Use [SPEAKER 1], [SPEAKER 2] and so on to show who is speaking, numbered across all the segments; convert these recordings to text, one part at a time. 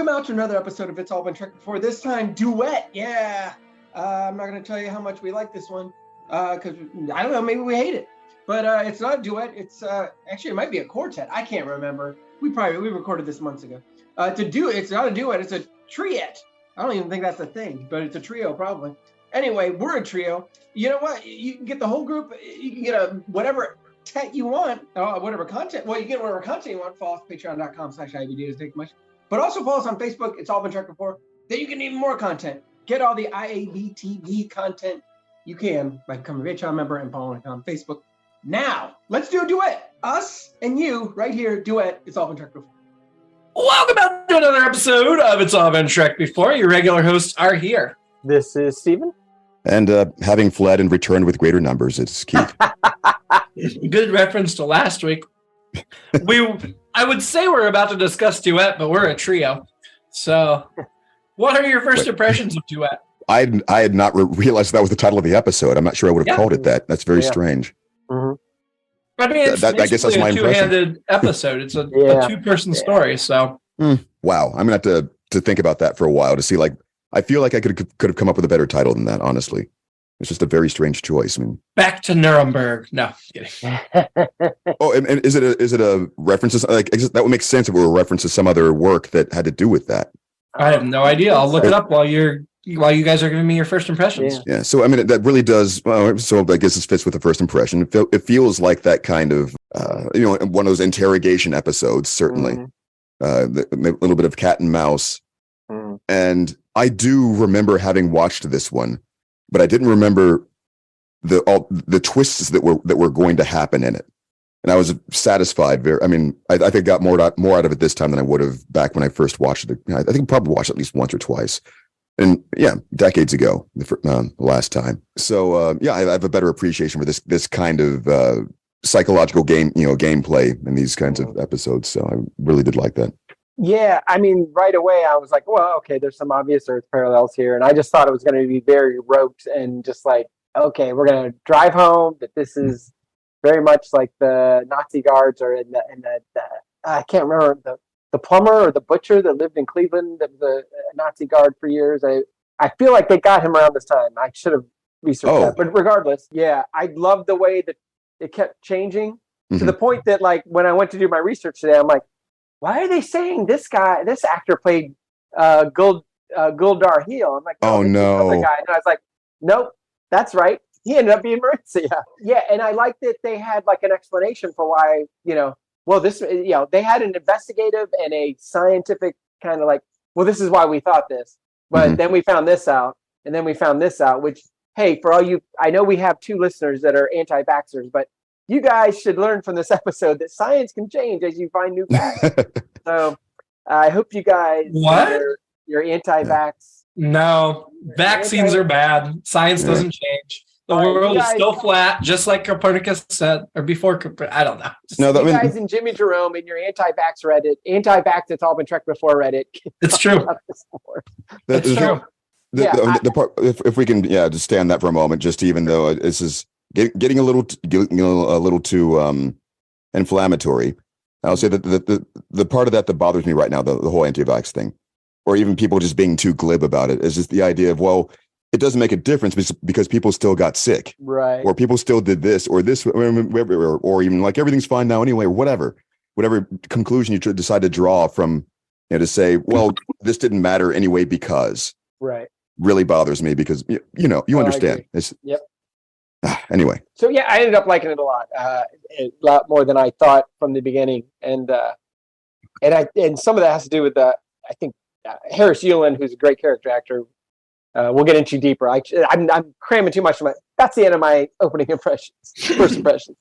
[SPEAKER 1] Welcome out to another episode of It's All Been Tricked Before. This time, Duet. Yeah. I'm not going to tell you how much we like this one because, I don't know, maybe we hate it. But it's not a duet. It's actually, it might be a quartet. I can't remember. We recorded this months ago. It's not a duet. It's a triet. I don't even think that's a thing, but it's a trio probably. Anyway, we're a trio. You know what? You can get the whole group. You can get whatever tet you want, whatever content. Well, you get whatever content you want. Follow us patreon.com/IBD to take much. But also follow us on Facebook. It's all been tricked before. Then you can even more content. Get all the IAB TV content you can by becoming a Patreon member and following on Facebook. Now, let's do a duet. Us and you right here, duet. It's all been tricked before.
[SPEAKER 2] Welcome back to another episode of It's All Been Tricked Before. Your regular hosts are here.
[SPEAKER 3] This is Steven.
[SPEAKER 4] And having fled and returned with greater numbers, it's Keith.
[SPEAKER 2] Good reference to last week. I would say we're about to discuss Duet, but we're a trio. So, what are your first impressions of Duet?
[SPEAKER 4] I had not realized that was the title of the episode. I'm not sure I would have called it that. That's very strange.
[SPEAKER 3] Mm-hmm.
[SPEAKER 2] I mean, it's
[SPEAKER 4] I guess that's my
[SPEAKER 2] two-handed episode. It's a two-person story. So,
[SPEAKER 4] wow, I'm gonna have to think about that for a while to see. Like, I feel like I could have come up with a better title than that. Honestly, it's just a very strange choice. I mean,
[SPEAKER 2] back to Nuremberg. No, just kidding.
[SPEAKER 4] Oh, and is it a reference? Like that would make sense if it were a reference to some other work that had to do with that.
[SPEAKER 2] I have no idea. I'll look it up while you guys are giving me your first impressions.
[SPEAKER 4] Yeah. So I mean, that really does. Well, so I guess this fits with the first impression. It feels like that kind of, one of those interrogation episodes. Certainly, a little bit of cat and mouse. Mm-hmm. And I do remember having watched this one, but I didn't remember the twists that were going to happen in it. And I was satisfied. I think I got more out of it this time than I would have back when I first watched it. I think I probably watched it at least once or twice. And decades ago, the last time. So I have a better appreciation for this kind of psychological gameplay in these kinds of episodes. So I really did like that.
[SPEAKER 3] Yeah, I mean, right away I was like, well, okay, there's some obvious Earth parallels here, and I just thought it was going to be very rote and just like, okay, we're going to drive home. That this is very much like the Nazi guards are in the I can't remember the plumber or the butcher that lived in Cleveland, the Nazi guard for years. I feel like they got him around this time. I should have researched that. But regardless, I loved the way that it kept changing to the point that, like, when I went to do my research today, I'm like, why are they saying this actor played Guldar Heel? I'm like,
[SPEAKER 4] oh no.
[SPEAKER 3] Other guy. And I was like, nope, that's right. He ended up being Maritza. Yeah. And I liked that they had like an explanation for why, they had an investigative and a scientific kind of like, well, this is why we thought this, but then we found this out, and then we found this out, which, hey, for all you, I know we have 2 listeners that are anti-vaxxers, but you guys should learn from this episode that science can change as you find new facts. So I hope you guys, you're anti-vax.
[SPEAKER 2] No, vaccines are bad. Science doesn't change. The world is still flat, just like Copernicus said, or before. I don't know.
[SPEAKER 3] You guys in Jimmy-Jerome and your anti-vax Reddit, anti-vax, it's all been tricked before Reddit.
[SPEAKER 2] It's true.
[SPEAKER 3] It's true.
[SPEAKER 4] The part, if we can, just stay on that for a moment, just even though this is getting a little too inflammatory. I'll say that the part of that bothers me right now, the whole anti-vax thing, or even people just being too glib about it, is just the idea of, well, it doesn't make a difference because people still got sick,
[SPEAKER 3] right? Or
[SPEAKER 4] people still did this or this, or even like everything's fine now anyway, or whatever conclusion you decide to draw from, to say, well, this didn't matter anyway because,
[SPEAKER 3] right,
[SPEAKER 4] really bothers me because you understand.
[SPEAKER 3] Yep.
[SPEAKER 4] Anyway,
[SPEAKER 3] so I ended up liking it a lot more than I thought from the beginning, and some of that has to do with I think Harris Yulin, who's a great character actor. We'll get into deeper. I'm cramming too much. That's the end of my opening impressions. First impressions.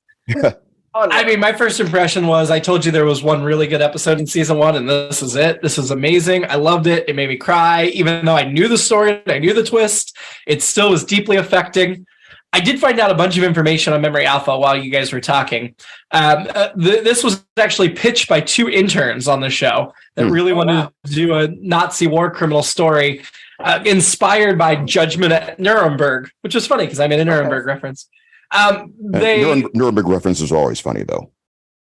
[SPEAKER 2] I mean, my first impression was, I told you there was one really good episode in season 1, and this is it. This is amazing. I loved it. It made me cry, even though I knew the story, I knew the twist. It still was deeply affecting. I did find out a bunch of information on Memory Alpha while you guys were talking. This was actually pitched by 2 interns on the show that really wanted to do a Nazi war criminal story. Inspired by Judgment at Nuremberg, which is funny because I made a Nuremberg reference.
[SPEAKER 4] Nuremberg references are always funny, though.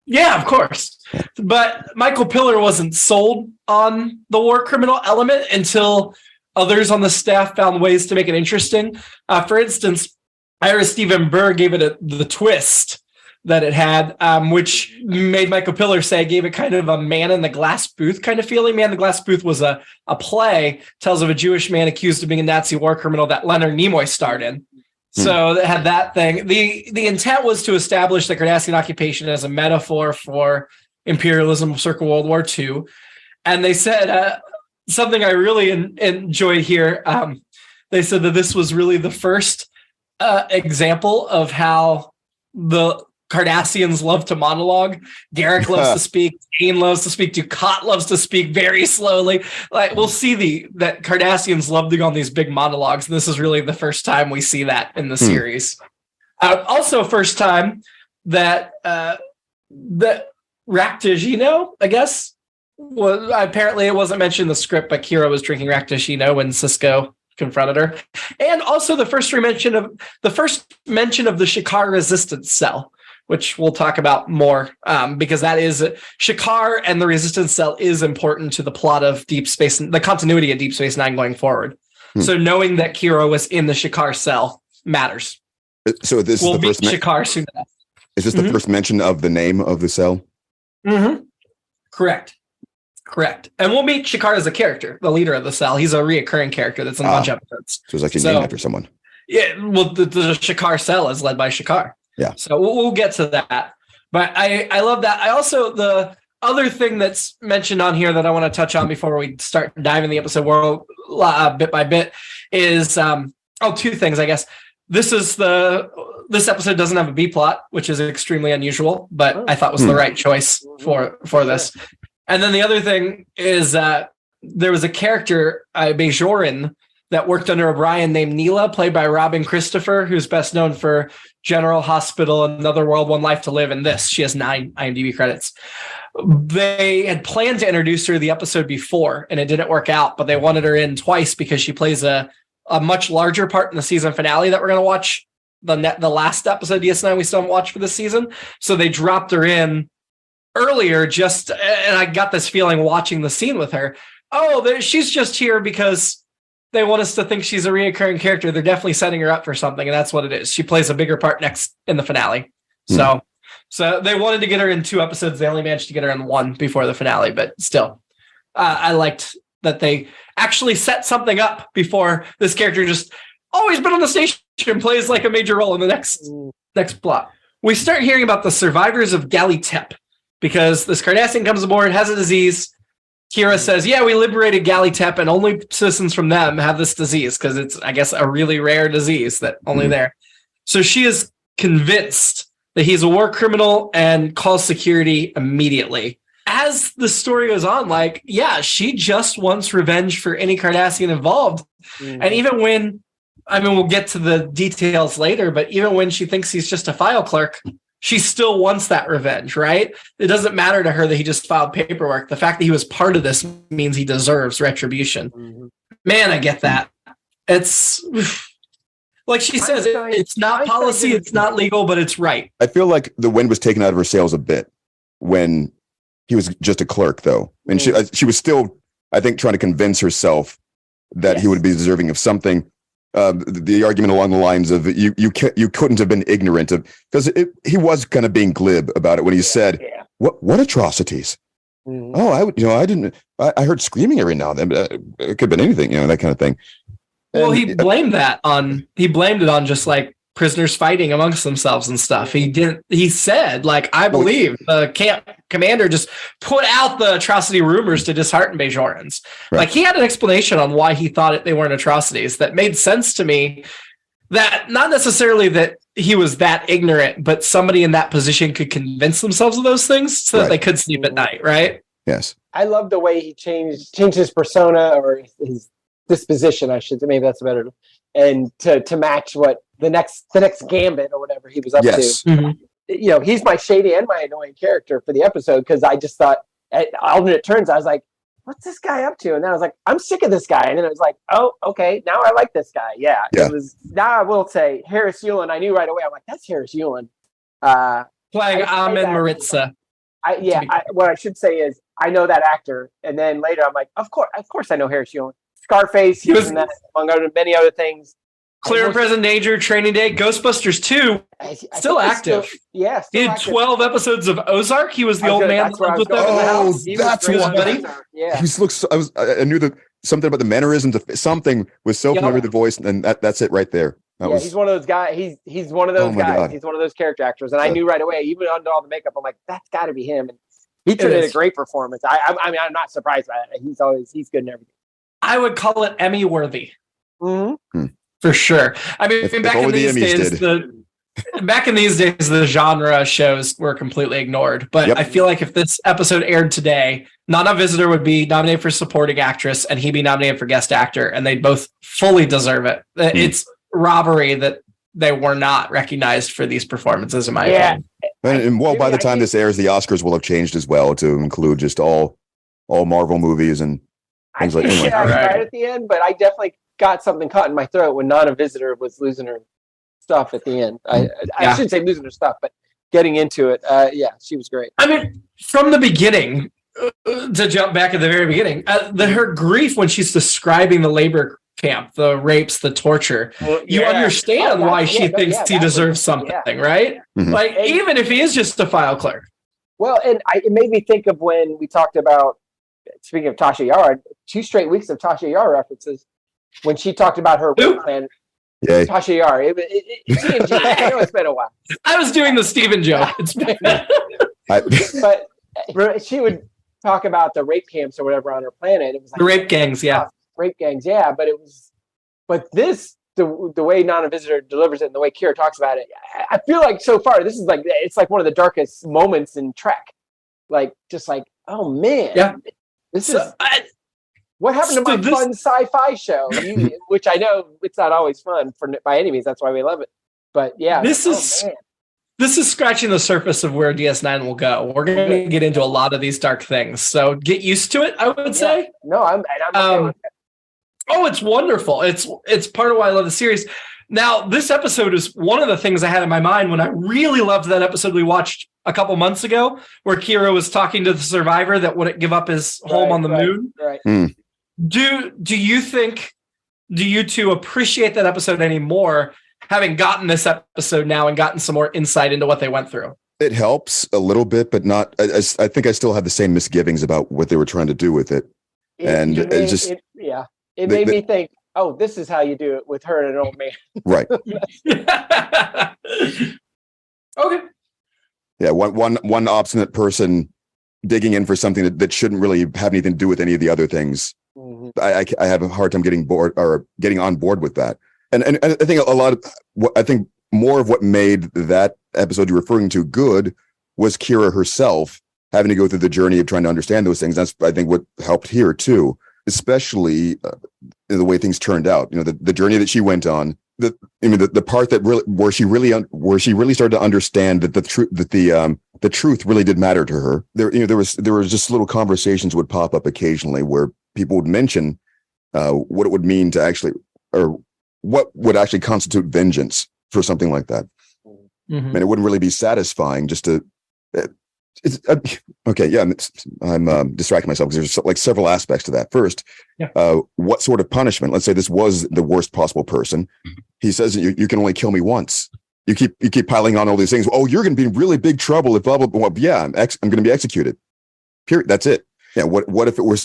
[SPEAKER 2] Yeah, of course. But Michael Piller wasn't sold on the war criminal element until others on the staff found ways to make it interesting. For instance, Ira Steven Burr gave it the twist that it had, which made Michael Piller say gave it kind of a Man in the Glass Booth kind of feeling. Man in the Glass Booth was a play, tells of a Jewish man accused of being a Nazi war criminal that Leonard Nimoy starred in. So it had that thing. The intent was to establish the Cardassian occupation as a metaphor for imperialism circa World War II. And they said something I really enjoyed here. They said that this was really the first example of how the Cardassians love to monologue. Garrick loves to speak. Kane loves to speak. Ducat loves to speak very slowly. Like we'll see that Cardassians love to go on these big monologues, and this is really the first time we see that in the series. Also, first time that that Raktajino, I guess, was apparently it wasn't mentioned in the script, but Kira was drinking Raktajino when Sisko confronted her, and also the first mention of the Shikar resistance cell, which we'll talk about more because that is Shikar and the resistance cell is important to the plot of Deep Space, the continuity of Deep Space Nine going forward. So knowing that Kira was in the Shikar cell matters.
[SPEAKER 4] So this
[SPEAKER 2] we'll
[SPEAKER 4] is the first
[SPEAKER 2] Shikar soon enough.
[SPEAKER 4] Is this the first mention of the name of the cell?
[SPEAKER 2] Correct. And we'll meet Shikar as a character, the leader of the cell. He's a reoccurring character that's in a bunch of episodes.
[SPEAKER 4] So it's actually named after someone.
[SPEAKER 2] Yeah, well, the Shikar cell is led by Shikar.
[SPEAKER 4] Yeah.
[SPEAKER 2] So we'll get to that. But I love that. I also, the other thing that's mentioned on here that I want to touch on before we start diving the episode world bit by bit is, two things, I guess. This episode doesn't have a B plot, which is extremely unusual, but I thought was the right choice for this. And then the other thing is that there was a character, Bajoran, that worked under O'Brien named Neela, played by Robin Christopher, who's best known for General Hospital, Another World, One Life to Live, and this. She has 9 IMDb credits. They had planned to introduce her the episode before, and it didn't work out, but they wanted her in twice because she plays a much larger part in the season finale that we're going to watch, the last episode of DS9 we still haven't watched for this season. So they dropped her in earlier and I got this feeling watching the scene with her. She's just here because they want us to think she's a reoccurring character. They're definitely setting her up for something, and that's what it is. She plays a bigger part next in the finale. So they wanted to get her in 2 episodes. They only managed to get her in 1 before the finale, but still, I liked that they actually set something up before this character just always been on the station and plays like a major role in the next plot. We start hearing about the survivors of Galley Tep because this Cardassian comes aboard, has a disease. Kira says, yeah, we liberated Galley Tep, and only citizens from them have this disease because it's, I guess, a really rare disease that only there. So she is convinced that he's a war criminal and calls security immediately. As the story goes on, she just wants revenge for any Cardassian involved. And even when, we'll get to the details later, but even when she thinks he's just a file clerk, she still wants that revenge, right? It doesn't matter to her that he just filed paperwork. The fact that he was part of this means he deserves retribution. Man, I get that. It's like she says, it's not policy, it's not legal, but it's right.
[SPEAKER 4] I feel like the wind was taken out of her sails a bit when he was just a clerk, though. And she was still, I think, trying to convince herself that he would be deserving of something. The argument along the lines of you couldn't have been ignorant of, because he was kind of being glib about it when he said, "What atrocities? I heard screaming every now and then. But it could have been anything, that kind of thing."
[SPEAKER 2] Well, he blamed it on just like prisoners fighting amongst themselves and stuff. He said, I believe the camp commander just put out the atrocity rumors to dishearten Bajorans. Right. He had an explanation on why he thought they weren't atrocities that made sense to me, that not necessarily that he was that ignorant, but somebody in that position could convince themselves of those things so that they could sleep at night. Right.
[SPEAKER 4] Yes.
[SPEAKER 3] I love the way he changed his persona, or his disposition, I should say. Maybe that's better. And to match what the next gambit or whatever he was up to. Mm-hmm. He's my shady and my annoying character for the episode, because I just thought at alternate turns I was like, what's this guy up to? And then I was like, I'm sick of this guy. And then I was like, oh, okay, now I like this guy. Yeah. It was. Now I will say Harris Yulin. I knew right away. I'm like, that's Harris Yulin.
[SPEAKER 2] Playing Amin Maritza.
[SPEAKER 3] What I should say is I know that actor, and then later I'm like, of course I know Harry Sheeran. Scarface, he was in that, among many other things.
[SPEAKER 2] Clear Present Danger, Training Day, Ghostbusters 2, still active. He did 12 episodes of Ozark. He was the old man that lived with them in the house.
[SPEAKER 4] That's what.
[SPEAKER 3] Yeah,
[SPEAKER 4] he looks. I knew that something about the mannerisms. Something was so familiar with the voice, and that's it right there.
[SPEAKER 3] He's one of those guys. He's one of those guys. God. He's one of those character actors, and I knew right away, even under all the makeup, I'm like, that's got to be him. And he turned in a great performance. I mean, I'm not surprised by it. He's good in everything.
[SPEAKER 2] I would call it Emmy worthy.
[SPEAKER 3] Mm-hmm.
[SPEAKER 2] For sure. I mean, back in these days, the genre shows were completely ignored. But I feel like if this episode aired today, Nana Visitor would be nominated for supporting actress, and he'd be nominated for guest actor, and they'd both fully deserve it. It's robbery that they were not recognized for these performances, in my opinion.
[SPEAKER 4] And by the time this airs, the Oscars will have changed as well to include just all Marvel movies and things like that.
[SPEAKER 3] Right at the end, but I definitely got something caught in my throat when Nana Visitor was losing her stuff at the end. I shouldn't say losing her stuff, but getting into it. She was great.
[SPEAKER 2] I mean, from the beginning, to jump back at the very beginning, her grief when she's describing the labor camp, the rapes, the torture, you understand why she thinks he deserves something, right?
[SPEAKER 4] Mm-hmm.
[SPEAKER 2] Like, even if he is just a file clerk.
[SPEAKER 3] Well, and it made me think of when we talked about, speaking of Tasha Yar, 2 straight weeks of Tasha Yar references. When she talked about her rape plan, Tasha Yar, I know it's been a while.
[SPEAKER 2] I was doing the Steven joke.
[SPEAKER 3] But she would talk about the rape camps or whatever on her planet. It was like
[SPEAKER 2] the rape gangs,
[SPEAKER 3] rape gangs, but the way Nana Visitor delivers it and the way Kira talks about it, I feel like so far this is like it's like one of the darkest moments in Trek. Like, just like, oh man, this is. What happened to my fun sci-fi show? Which I know it's not always fun by any means. That's why we love it. But
[SPEAKER 2] this is scratching the surface of where DS9 will go. We're going to get into a lot of these dark things, so get used to it. I would say.
[SPEAKER 3] No, I'm okay with it.
[SPEAKER 2] Oh, it's wonderful. It's part of why I love the series. Now, this episode is one of the things I had in my mind when I really loved that episode we watched a couple months ago, where Kira was talking to the survivor that wouldn't give up his home on the moon.
[SPEAKER 3] Right.
[SPEAKER 4] Mm.
[SPEAKER 2] Do you two appreciate that episode anymore, having gotten this episode now and gotten some more insight into what they went through?
[SPEAKER 4] It helps a little bit, but not. I think I still have the same misgivings about what they were trying to do with it.
[SPEAKER 3] It made me think, oh, this is how you do it with her and an old man.
[SPEAKER 4] Right.
[SPEAKER 2] Okay.
[SPEAKER 4] Yeah, one obstinate person digging in for something that shouldn't really have anything to do with any of the other things.
[SPEAKER 3] Mm-hmm.
[SPEAKER 4] I have a hard time getting on board with that. And I think I think more of what made that episode you're referring to good was Kira herself having to go through the journey of trying to understand those things. That's, I think, what helped here too, especially the way things turned out. You know, the journey that she went on. The part that really where she really started to understand that the truth really did matter to her. There was just little conversations would pop up occasionally where people would mention what it would mean to actually, or what would actually constitute vengeance for something like that.
[SPEAKER 2] Mm-hmm.
[SPEAKER 4] And it wouldn't really be satisfying just to. I'm distracting myself because there's like several aspects to that. First, what sort of punishment? Let's say this was the worst possible person. He says you can only kill me once. You keep piling on all these things. Oh, you're going to be in really big trouble if blah blah blah. Yeah, I'm going to be executed. Period. That's it. Yeah. What if it were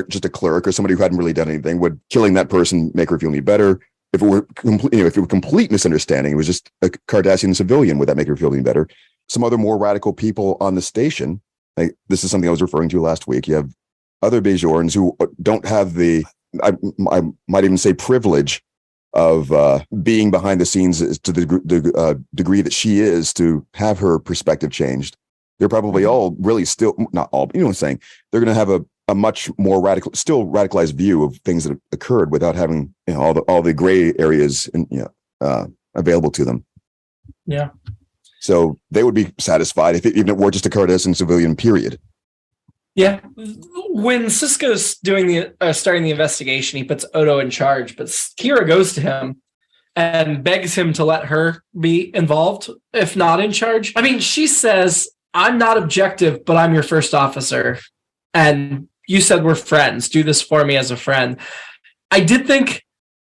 [SPEAKER 4] just a clerk or somebody who hadn't really done anything? Would killing that person make her feel any better? If it were complete misunderstanding, it was just a Cardassian civilian, would that make her feel any better? Some other more radical people on the station. Like, this is something I was referring to last week. You have other Bajorans who don't have the, I might even say, privilege of being behind the scenes to the degree that she is, to have her perspective changed. They're probably all really still, not all, but you know what I'm saying? They're going to have a much more radicalized view of things that occurred without having, you know, all the gray areas available to them.
[SPEAKER 2] Yeah.
[SPEAKER 4] So they would be satisfied even if it were just a Cardassian civilian, period.
[SPEAKER 2] Yeah. When Sisko's starting the investigation, he puts Odo in charge, but Kira goes to him and begs him to let her be involved, if not in charge. I mean, she says I'm not objective, but I'm your first officer. And you said we're friends. Do this for me as a friend. I did think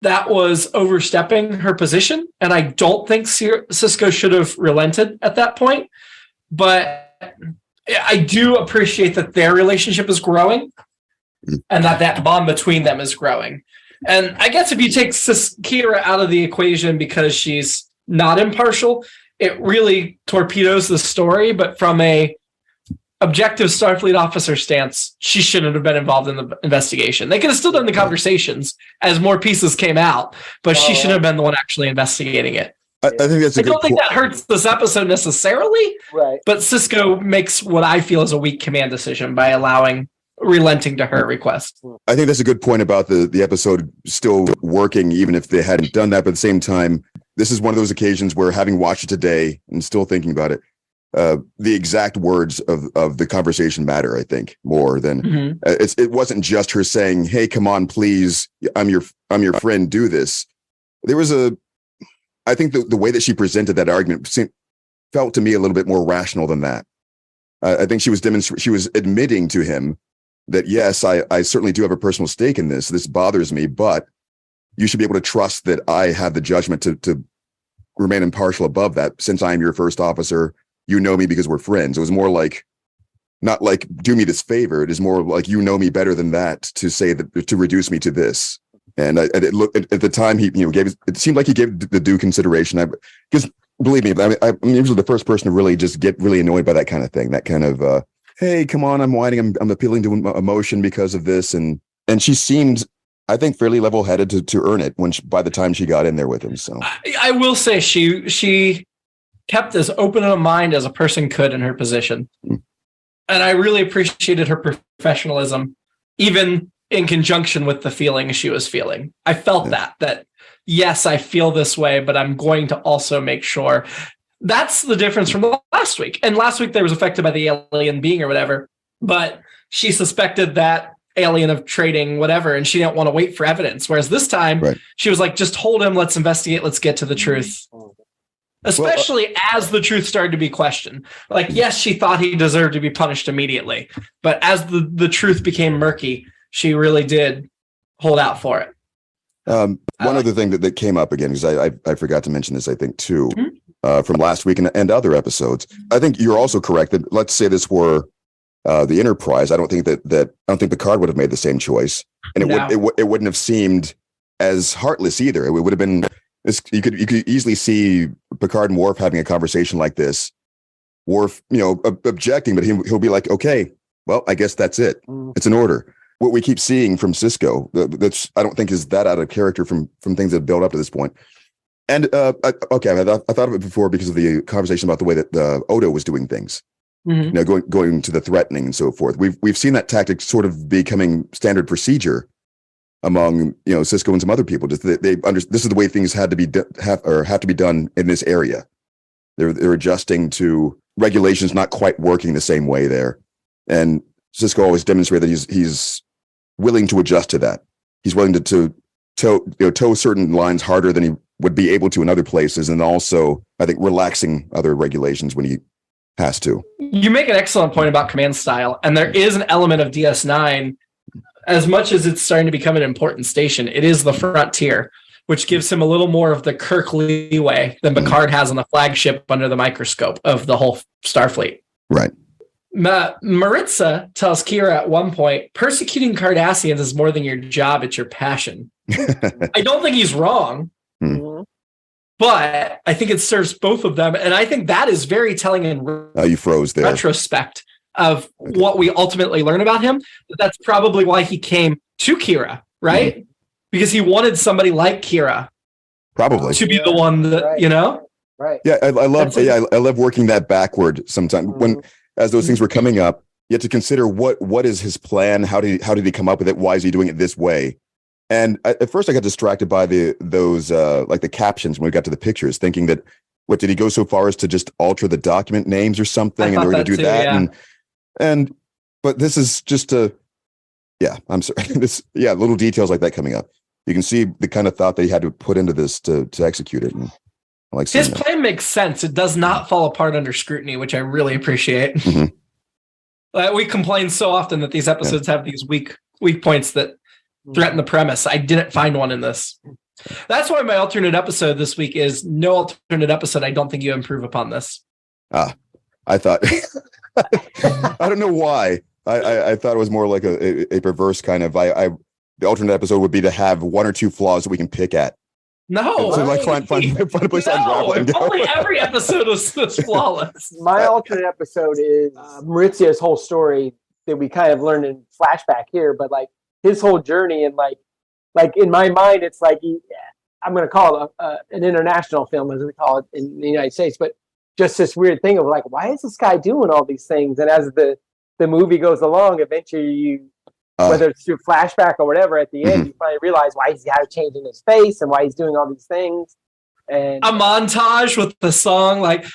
[SPEAKER 2] that was overstepping her position. And I don't think Cisco should have relented at that point. But I do appreciate that their relationship is growing and that bond between them is growing. And I guess if you take Kira out of the equation because she's not impartial, it really torpedoes the story. But from a objective Starfleet officer stance, she shouldn't have been involved in the investigation. They could have still done the conversations as more pieces came out, but she should have been the one actually investigating it.
[SPEAKER 4] I think that's. I
[SPEAKER 2] don't think that hurts this episode necessarily,
[SPEAKER 3] right?
[SPEAKER 2] But Cisco makes what I feel is a weak command decision by relenting to her request.
[SPEAKER 4] I think that's a good point about the episode still working, even if they hadn't done that. But at the same time, this is one of those occasions where, having watched it today and still thinking about it, the exact words of the conversation matter. I think more than it wasn't just her saying, "Hey, come on, please, I'm your friend. Do this." There was I think the way that she presented that argument felt to me a little bit more rational than that. I think she was admitting to him that, yes, I certainly do have a personal stake in this. This bothers me, but you should be able to trust that I have the judgment to remain impartial above that. Since I am your first officer, you know me because we're friends. It was more like, not like do me this favor. It is more like, you know me better than that to say that, to reduce me to this. And it looked at the time he gave it seemed like he gave the due consideration. Because believe me, I'm usually the first person to really just get really annoyed by that kind of thing. That kind of hey, come on, I'm whining, I'm appealing to emotion because of this, and she seemed, I think, fairly level-headed to earn it by the time she got in there with him. So
[SPEAKER 2] I will say she kept as open a mind as a person could in her position, and I really appreciated her professionalism, even in conjunction with the feeling she was feeling. I felt that yes, I feel this way, but I'm going to also make sure. That's the difference from last week. And last week there was affected by the alien being or whatever, but she suspected that alien of trading whatever, and she didn't want to wait for evidence. Whereas this time she was like, just hold him, let's investigate, let's get to the truth. Especially as the truth started to be questioned. Like, yes, she thought he deserved to be punished immediately, but as the truth became murky, she really did hold out for it.
[SPEAKER 4] One other thing that came up again, because I forgot to mention this, I think, too, from last week and other episodes. I think you're also correct that, let's say this were the Enterprise. I don't think Picard would have made the same choice, and it wouldn't have seemed as heartless either. It would have been. You could easily see Picard and Worf having a conversation like this. Worf, objecting, but he'll be like, "Okay, well, I guess that's it. It's an order." What we keep seeing from Cisco, that's I don't think is that out of character from things that have built up to this point. And I thought of it before because of the conversation about the way that Odo was doing things, going to the threatening and so forth. We've seen that tactic sort of becoming standard procedure among Cisco and some other people. Just this is the way things have to be done in this area. They're adjusting to regulations not quite working the same way there, and Cisco always demonstrated that he's willing to adjust to that. He's willing to toe certain lines harder than he would be able to in other places, and also I think relaxing other regulations when he has to.
[SPEAKER 2] You make an excellent point about command style, and there is an element of DS9. As much as it's starting to become an important station, it is the frontier, which gives him a little more of the Kirk leeway than Picard has on the flagship under the microscope of the whole Starfleet.
[SPEAKER 4] Right.
[SPEAKER 2] Maritza tells Kira at one point, persecuting Cardassians is more than your job, it's your passion. I don't think he's wrong, but I think it serves both of them. And I think that is very telling in
[SPEAKER 4] you froze there.
[SPEAKER 2] Retrospect of what we ultimately learn about him. That's probably why he came to Kira, right? Because he wanted somebody like Kira
[SPEAKER 4] probably
[SPEAKER 2] to be the one that,
[SPEAKER 3] Right.
[SPEAKER 4] Yeah, I love working that backward sometimes. When as those things were coming up, you have to consider what is his plan? How did he come up with it? Why is he doing it this way? And at first I got distracted by those like the captions when we got to the pictures, thinking that did he go so far as to just alter the document names or something and they're going to do that? Yeah. But this is just I'm sorry. Little details like that coming up. You can see the kind of thought that he had to put into this to execute it. I like
[SPEAKER 2] His
[SPEAKER 4] seeing that.
[SPEAKER 2] plan makes sense. It does not fall apart under scrutiny, which I really appreciate.
[SPEAKER 4] Mhm.
[SPEAKER 2] We complain so often that these episodes have these weak points that threaten the premise. I didn't find one in this. That's why my alternate episode this week is no alternate episode. I don't think you improve upon this.
[SPEAKER 4] I thought I don't know why. I thought it was more like a perverse kind of. The alternate episode would be to have one or two flaws that we can pick at.
[SPEAKER 2] No,
[SPEAKER 4] So like find a place to unravel and go.
[SPEAKER 2] Only every episode was flawless.
[SPEAKER 3] My alternate episode is Maurizio's whole story that we kind of learned in flashback here, but like his whole journey and like in my mind, it's like I'm going to call it an international film, as we call it in the United States, but just this weird thing of like, why is this guy doing all these things? And as the movie goes along, eventually you, whether it's through flashback or whatever, at the end, you finally realize why he's got a change in his face and why he's doing all these things. And
[SPEAKER 2] a montage with the song, like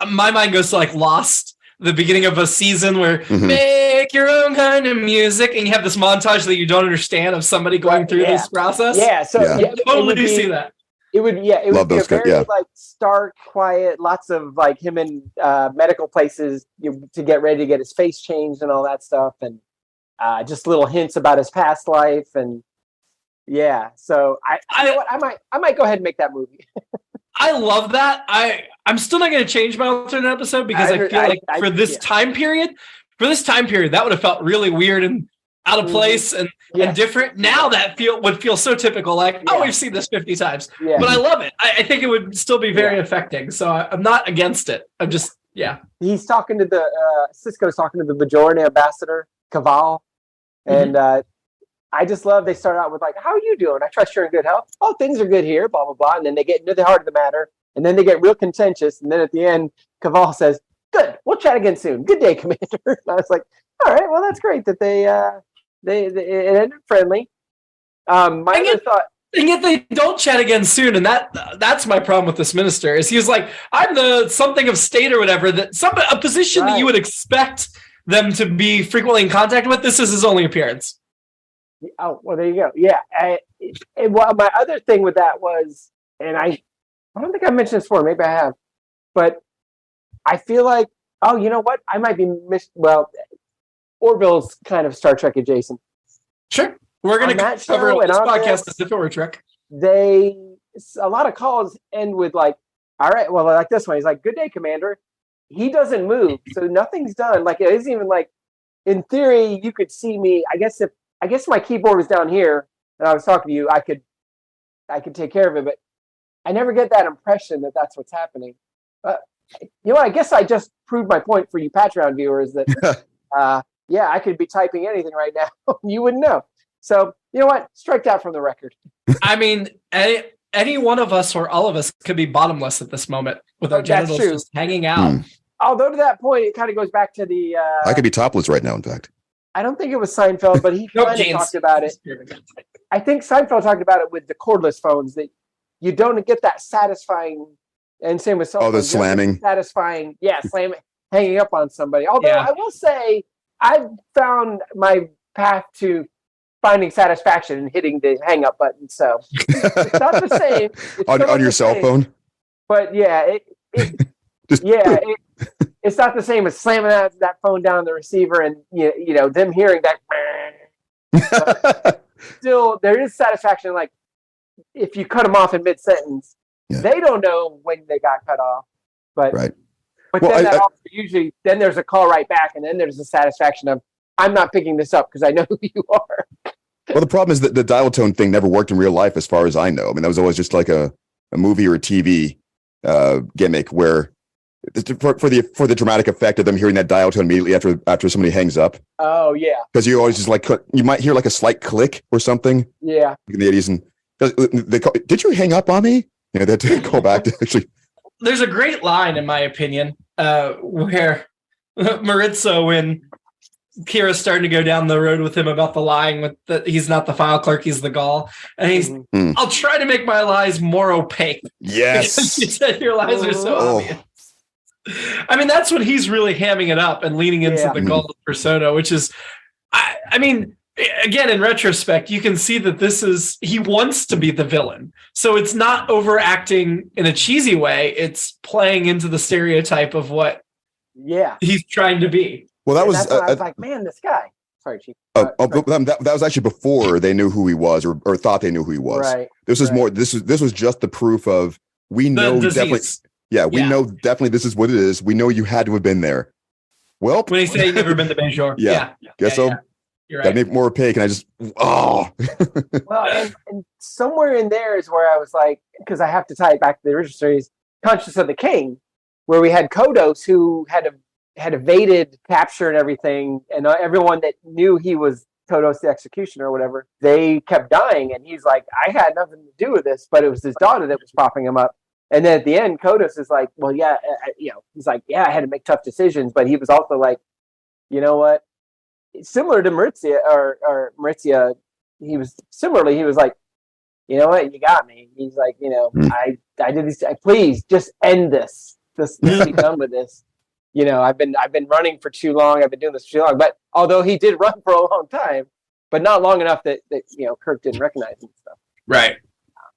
[SPEAKER 2] my mind goes to like Lost, the beginning of a season where make your own kind of music, and you have this montage that you don't understand of somebody going through this process.
[SPEAKER 3] Yeah, so
[SPEAKER 2] I totally do see that.
[SPEAKER 3] It would be a very like stark, quiet, lots of like him in medical places to get ready to get his face changed and all that stuff, and just little hints about his past life, and so you know what, I might go ahead and make that movie.
[SPEAKER 2] I love that. I'm still not going to change my alternate episode because I feel like for this time period, that would have felt really weird and out of place and different. Now that would feel so typical, like, we've seen this 50 times. Yeah. But I love it. I think it would still be very affecting. So I'm not against it. I'm just,
[SPEAKER 3] He's talking to Cisco's talking to the Bajoran ambassador, Caval. And I just love, they start out with like, how are you doing? I trust you're in good health. Oh, things are good here, blah, blah, blah. And then they get into the heart of the matter. And then they get real contentious. And then at the end, Caval says, good, we'll chat again soon. Good day, Commander. And I was like, all right, well, that's great that they it ended friendly. My other thought.
[SPEAKER 2] And yet they don't chat again soon. And that's my problem with this minister is he's like, I'm the something of state or whatever, a position that you would expect them to be frequently in contact with. This is his only appearance.
[SPEAKER 3] Oh, well, there you go. Yeah. Well, my other thing with that was, and I don't think I mentioned this before, maybe I have, but I feel like, you know what? I might be Orville's kind of Star Trek adjacent.
[SPEAKER 2] Sure. We're going to cover this podcast as if it were Trek.
[SPEAKER 3] A lot of calls end with like, all right, well, like this one. He's like, good day, Commander. He doesn't move, so nothing's done. Like, it isn't even like, in theory, you could see me. I guess my keyboard was down here and I was talking to you, I could take care of it, but I never get that impression that that's what's happening. You know, I guess I just proved my point for you Patreon viewers that, I could be typing anything right now. You wouldn't know. So, you know what? Strike that from the record.
[SPEAKER 2] I mean, any one of us or all of us could be bottomless at this moment with our genitals just hanging out.
[SPEAKER 3] Although to that point, it kind of goes back to the...
[SPEAKER 4] I could be topless right now, in fact.
[SPEAKER 3] I don't think it was Seinfeld, but he kind of talked about it. I think Seinfeld talked about it with the cordless phones, that you don't get that satisfying, and same with cell phones.
[SPEAKER 4] Oh, the slamming.
[SPEAKER 3] Satisfying, slamming, hanging up on somebody. Although I will say, I've found my path to finding satisfaction in hitting the hang up button. So it's not the same.
[SPEAKER 4] on your cell phone?
[SPEAKER 3] But it's not the same as slamming that phone down the receiver and you know them hearing that. Still, there is satisfaction. Like if you cut them off in mid-sentence, they don't know when they got cut off. But usually then there's a call right back, and then there's the satisfaction of I'm not picking this up because I know who you are.
[SPEAKER 4] Well, the problem is that the dial tone thing never worked in real life, as far as I know. I mean, that was always just like a movie or a TV gimmick where for the dramatic effect of them hearing that dial tone immediately after somebody hangs up.
[SPEAKER 3] Oh yeah,
[SPEAKER 4] because you always just like you might hear like a slight click or something.
[SPEAKER 3] Yeah,
[SPEAKER 4] in the 80s, and they call, did you hang up on me? Yeah, they had to call back to actually.
[SPEAKER 2] There's a great line, in my opinion, where Maurizio, when Kira's starting to go down the road with him about the lying, with that he's not the file clerk, he's the gall, and he's, I'll try to make my lies more opaque.
[SPEAKER 4] Yes,
[SPEAKER 2] you said your lies are so obvious. I mean, that's when he's really hamming it up and leaning into the gall persona, which is, I mean, again, in retrospect, you can see that he wants to be the villain. So it's not overacting in a cheesy way. It's playing into the stereotype of what he's trying to be.
[SPEAKER 3] Well, I was like, man, this guy. Sorry, Chief.
[SPEAKER 4] That was actually before they knew who he was or thought they knew who he was.
[SPEAKER 3] Right.
[SPEAKER 4] This was more. This was just the proof of we know definitely. Yeah, we know definitely this is what it is. We know you had to have been there. Well,
[SPEAKER 2] when he said he'd never been to Bajor.
[SPEAKER 4] Guess so. You're right. Got to make more opaque, and I just Well,
[SPEAKER 3] and somewhere in there is where I was like, because I have to tie it back to the original series, Conscience of the King, where we had Kodos who had evaded capture and everything, and everyone that knew he was Kodos the Executioner or whatever, they kept dying, and he's like, I had nothing to do with this, but it was his daughter that was propping him up. And then at the end, Kodos is like, well, he's like, I had to make tough decisions, but he was also like, you know what? Similar to Maurizia, or Maurizia, he was like, you know what? You got me. He's like, I did these. Please just end this. Let's be done with this. I've been running for too long. I've been doing this for too long. But although he did run for a long time, but not long enough that Kirk didn't recognize him and stuff.
[SPEAKER 2] Right.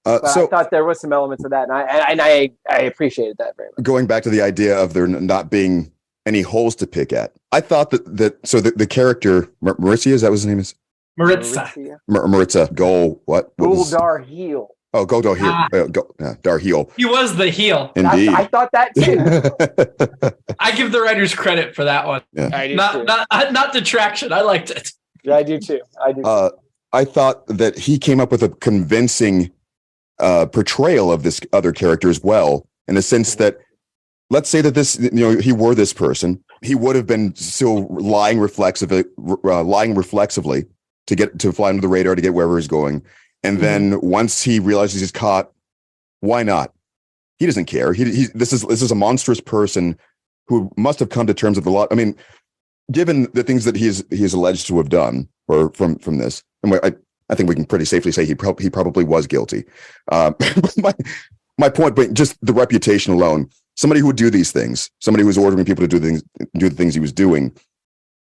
[SPEAKER 3] So I thought there was some elements of that, and I appreciated that very much.
[SPEAKER 4] Going back to the idea of there not being any holes to pick at, I thought that the character Maurizia, is that what his name is? Maritza Gul
[SPEAKER 3] Darheel.
[SPEAKER 4] Oh, Go Darheel. Darheel.
[SPEAKER 2] He was the heel.
[SPEAKER 4] Indeed.
[SPEAKER 3] I thought that too.
[SPEAKER 2] I give the writers credit for that one.
[SPEAKER 4] Yeah.
[SPEAKER 3] I do
[SPEAKER 2] not detraction. I liked it.
[SPEAKER 3] Yeah, I do too.
[SPEAKER 4] I thought that he came up with a convincing portrayal of this other character as well, in the sense that, let's say that this, he were this person, he would have been still lying reflexively to fly under the radar to get wherever he's going. And then once he realizes he's caught, why not? He doesn't care. This is a monstrous person who must have come to terms with a lot. I mean, given the things that he is alleged to have done, or from this, and I think we can pretty safely say he probably was guilty. My point, but just the reputation alone, somebody who would do these things, somebody who was ordering people to do the things he was doing,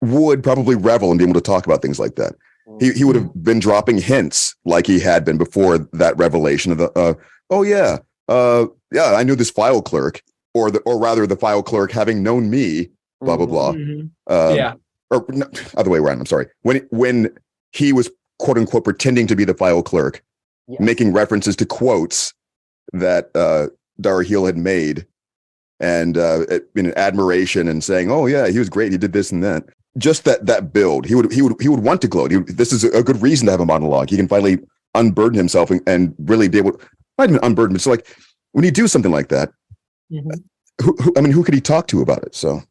[SPEAKER 4] would probably revel and be able to talk about things like that. He would have been dropping hints like he had been before that revelation of the I knew this file clerk, or rather the file clerk having known me, blah blah blah. Or no, other way around. I'm sorry. When he was quote unquote pretending to be the file clerk, making references to quotes that Darheel had made, and in admiration and saying, "Oh yeah, he was great. He did this and that." Just that build, he would want to gloat. This is a good reason to have a monologue. He can finally unburden himself and really be able, not even unburden, but so like when you do something like that, who could he talk to about it? So,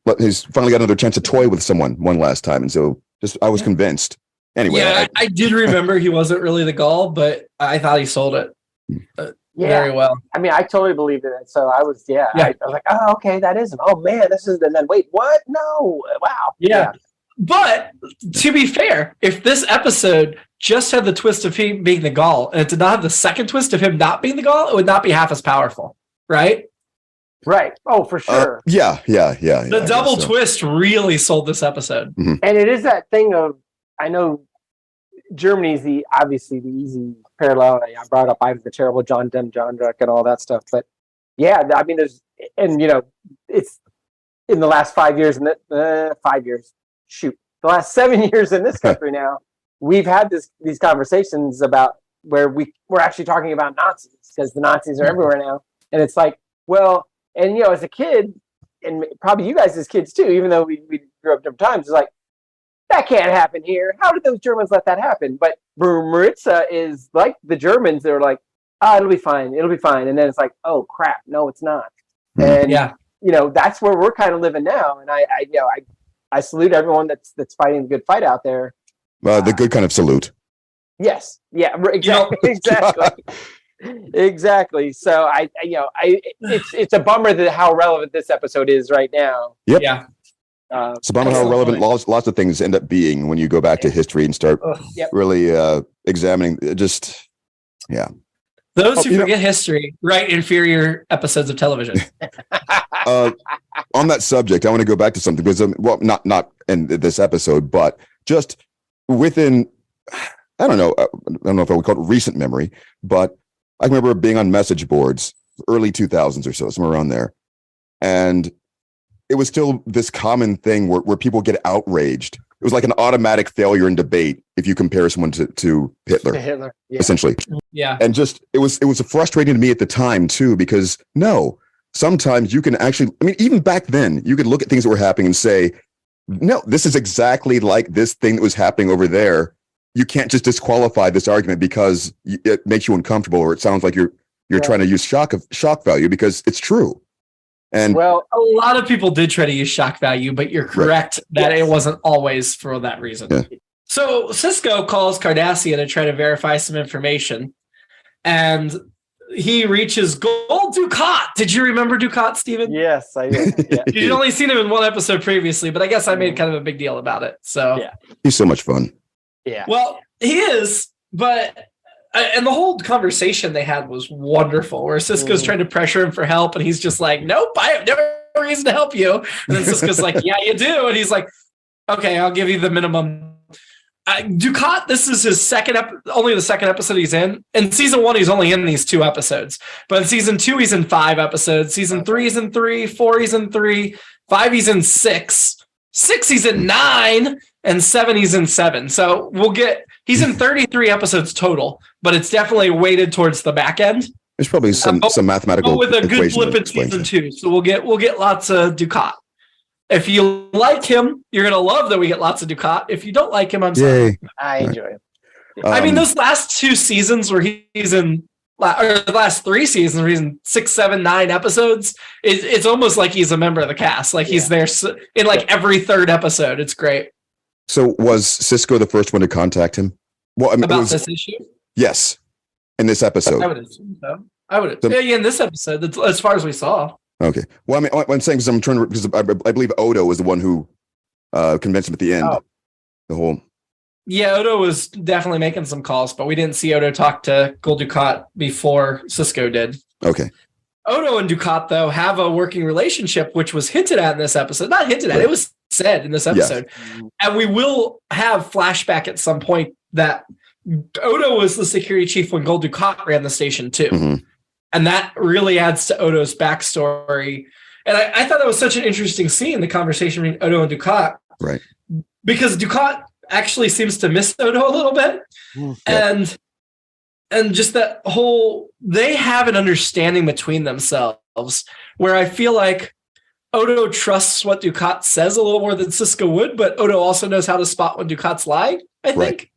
[SPEAKER 4] but he's finally got another chance to toy with someone one last time, and so I was convinced. Anyway,
[SPEAKER 2] I did remember he wasn't really the Gaul, but I thought he sold it very well.
[SPEAKER 3] I mean, I totally believed in it. So I was, I was like, oh, okay, that isn't. Oh man, this is. And then wait, what? No, wow.
[SPEAKER 2] Yeah. But to be fair, if this episode just had the twist of him being the Gaul, and it did not have the second twist of him not being the Gaul, it would not be half as powerful, right?
[SPEAKER 3] Right. Oh, for sure.
[SPEAKER 2] The double twist really sold this episode.
[SPEAKER 3] Mm-hmm. And it is that thing of, I know Germany's obviously the easy parallel. I brought up Ivan the Terrible, John Dundrak, and all that stuff. But I mean, it's in the last 5 years, the last 7 years in this country now, we've had these conversations about where we're actually talking about Nazis, because the Nazis are everywhere now. And it's like, well, and as a kid, and probably you guys as kids too, even though we grew up different times, it's like, that can't happen here. How did those Germans let that happen? But Maritza is like the Germans. They're like, it'll be fine. It'll be fine. And then it's like, oh crap, no, it's not. And that's where we're kind of living now. And I salute everyone that's fighting the good fight out there.
[SPEAKER 4] The good kind of salute.
[SPEAKER 3] Yes. Yeah. Exactly. Exactly. Exactly. So it's a bummer that how relevant this episode is right now.
[SPEAKER 4] Yep.
[SPEAKER 2] Yeah.
[SPEAKER 4] It's about how relevant lots of things end up being when you go back to history and start really examining it. Just
[SPEAKER 2] those who forget history write inferior episodes of television.
[SPEAKER 4] On that subject, I want to go back to something because not in this episode, but just within, I don't know if I would call it recent memory, but I remember being on message boards, early 2000s or so, somewhere around there. And it was still this common thing where people get outraged. It was like an automatic failure in debate if you compare someone to Hitler, essentially.
[SPEAKER 2] Yeah.
[SPEAKER 4] And just, it was frustrating to me at the time too, because sometimes you can actually, I mean, even back then, you could look at things that were happening and say, no, this is exactly like this thing that was happening over there. You can't just disqualify this argument because it makes you uncomfortable, or it sounds like you're trying to use shock value, because it's true. And
[SPEAKER 2] a lot of people did try to use shock value, but you're correct that it wasn't always for that reason.
[SPEAKER 4] Yeah.
[SPEAKER 2] So Cisco calls Cardassia to try to verify some information, and he reaches Gold Ducat. Did you remember Ducat, Steven?
[SPEAKER 3] Yes, I did. Yeah.
[SPEAKER 2] You'd only seen him in one episode previously, but I guess I made kind of a big deal about it. So
[SPEAKER 4] he's so much fun.
[SPEAKER 3] Yeah.
[SPEAKER 2] Well, he is, but and the whole conversation they had was wonderful, where Cisco's trying to pressure him for help, and he's just like, nope, I have no reason to help you. And then Cisco's like, yeah, you do. And he's like, okay, I'll give you the minimum. Ducat, this is his only the second episode he's in. In season 1, he's only in these 2 episodes. But in season 2, he's in 5 episodes. Season 3, he's in 3. 4, he's in 3. 5, he's in 6. 6, he's in 9. And 7, he's in 7. So he's in 33 episodes total, but it's definitely weighted towards the back end.
[SPEAKER 4] There's probably some mathematical
[SPEAKER 2] with a good flip in season 2. So we'll get lots of Ducat. If you like him, you're gonna love that we get lots of Ducat. If you don't like him, I'm sorry.
[SPEAKER 3] I enjoy him.
[SPEAKER 2] I mean, those last 2 seasons where he's in, or the last 3 seasons where he's in 6, 7, 9 episodes, it's almost like he's a member of the cast. Like he's there in like every 3rd episode. It's great.
[SPEAKER 4] So was Cisco the first one to contact him? Well, I mean,
[SPEAKER 2] About this issue?
[SPEAKER 4] Yes, in this episode.
[SPEAKER 2] I would assume so. In this episode, as far as we saw.
[SPEAKER 4] Okay. Well, I mean, I'm saying because I believe Odo was the one who convinced him at the end. Oh.
[SPEAKER 2] Yeah, Odo was definitely making some calls, but we didn't see Odo talk to Gold Ducat before Cisco did.
[SPEAKER 4] Okay.
[SPEAKER 2] Odo and Ducat, though, have a working relationship, which was hinted at in this episode. Not hinted at, it was said in this episode. Yes. And we will have flashback at some point that Odo was the security chief when Gold Ducat ran the station, too. Mm-hmm. And that really adds to Odo's backstory. And I thought that was such an interesting scene, the conversation between Odo and Ducat.
[SPEAKER 4] Right.
[SPEAKER 2] Because Ducat actually seems to miss Odo a little bit. Yeah. And just that whole, they have an understanding between themselves where I feel like Odo trusts what Ducat says a little more than Cisco would, but Odo also knows how to spot when Ducat's lying, I think. Right.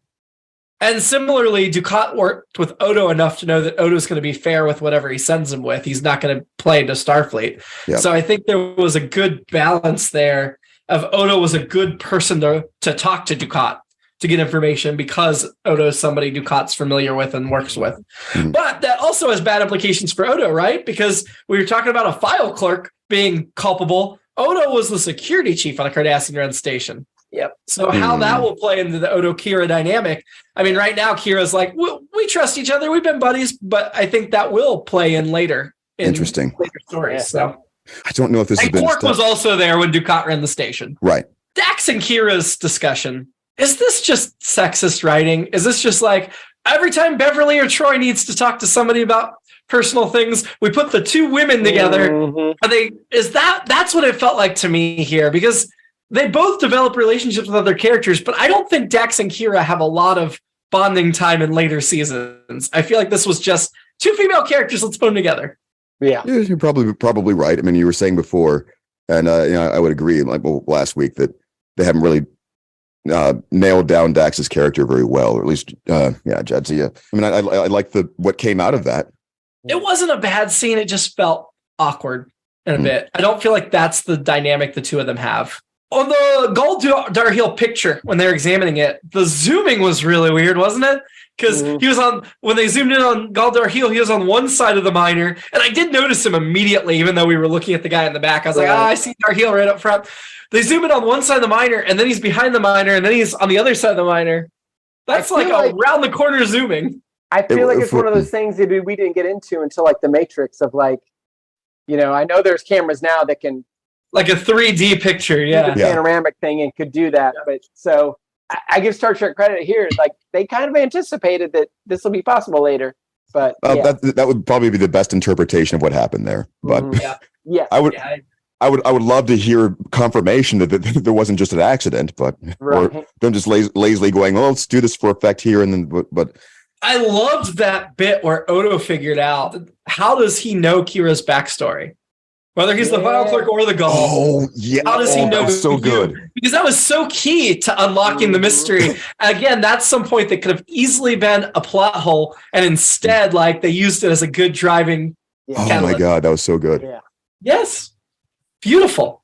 [SPEAKER 2] And similarly, Ducat worked with Odo enough to know that Odo's going to be fair with whatever he sends him with. He's not going to play into Starfleet. Yep. So I think there was a good balance there of Odo was a good person to talk to Ducat to get information because Odo is somebody Ducat's familiar with and works with. Mm-hmm. But that also has bad implications for Odo, right? Because we were talking about a file clerk being culpable. Odo was the security chief on a Cardassian-run station. Yep. So how that will play into the Odo-Kira dynamic. I mean, right now, Kira's like, we trust each other. We've been buddies. But I think that will play in later.
[SPEAKER 4] Interesting.
[SPEAKER 2] Later stories. Yeah. So
[SPEAKER 4] I don't know if this has been...
[SPEAKER 2] Quark was also there when Ducat ran the station.
[SPEAKER 4] Right.
[SPEAKER 2] Dax and Kira's discussion. Is this just sexist writing? Is this just like, every time Beverly or Troy needs to talk to somebody about personal things, we put the 2 women together? Mm-hmm. That's what it felt like to me here, because they both develop relationships with other characters, but I don't think Dax and Kira have a lot of bonding time in later seasons. I feel like this was just 2 female characters. Let's put them together.
[SPEAKER 4] Yeah, you're probably right. I mean, you were saying before, and I would agree. Like last week, that they haven't really nailed down Dax's character very well, or at least, Jadzia. I mean, I like what came out of that.
[SPEAKER 2] It wasn't a bad scene. It just felt awkward in a bit. I don't feel like that's the dynamic the 2 of them have. On the Gul Darhill picture, when they're examining it, the zooming was really weird, wasn't it? Because he was when they zoomed in on Gul Darhill, he was on one side of the miner, and I did notice him immediately, even though we were looking at the guy in the back. I was like, I see Darhill right up front. They zoom in on one side of the miner, and then he's behind the miner, and then he's on the other side of the miner. That's like around the corner zooming.
[SPEAKER 3] I feel like it's one of those things that we didn't get into until like the Matrix of like, I know there's cameras now that can
[SPEAKER 2] like a 3D picture,
[SPEAKER 3] the panoramic thing and could do that. But so I give Star Trek credit here. Like they kind of anticipated that this will be possible later, but
[SPEAKER 4] that would probably be the best interpretation of what happened there. But
[SPEAKER 3] yeah,
[SPEAKER 4] I would love to hear confirmation that there wasn't just an accident, but or them just lazily going, "Oh, let's do this for effect here," and then but.
[SPEAKER 2] I loved that bit where Odo figured out how does he know Kira's backstory, whether he's the file clerk or the Gaul.
[SPEAKER 4] Oh yeah,
[SPEAKER 2] how does he know?
[SPEAKER 4] That was so good
[SPEAKER 2] because that was so key to unlocking the mystery. Again, that's some point that could have easily been a plot hole, and instead, like they used it as a good driving.
[SPEAKER 4] Oh my god, that was so good.
[SPEAKER 3] Yeah.
[SPEAKER 2] Yes, beautiful.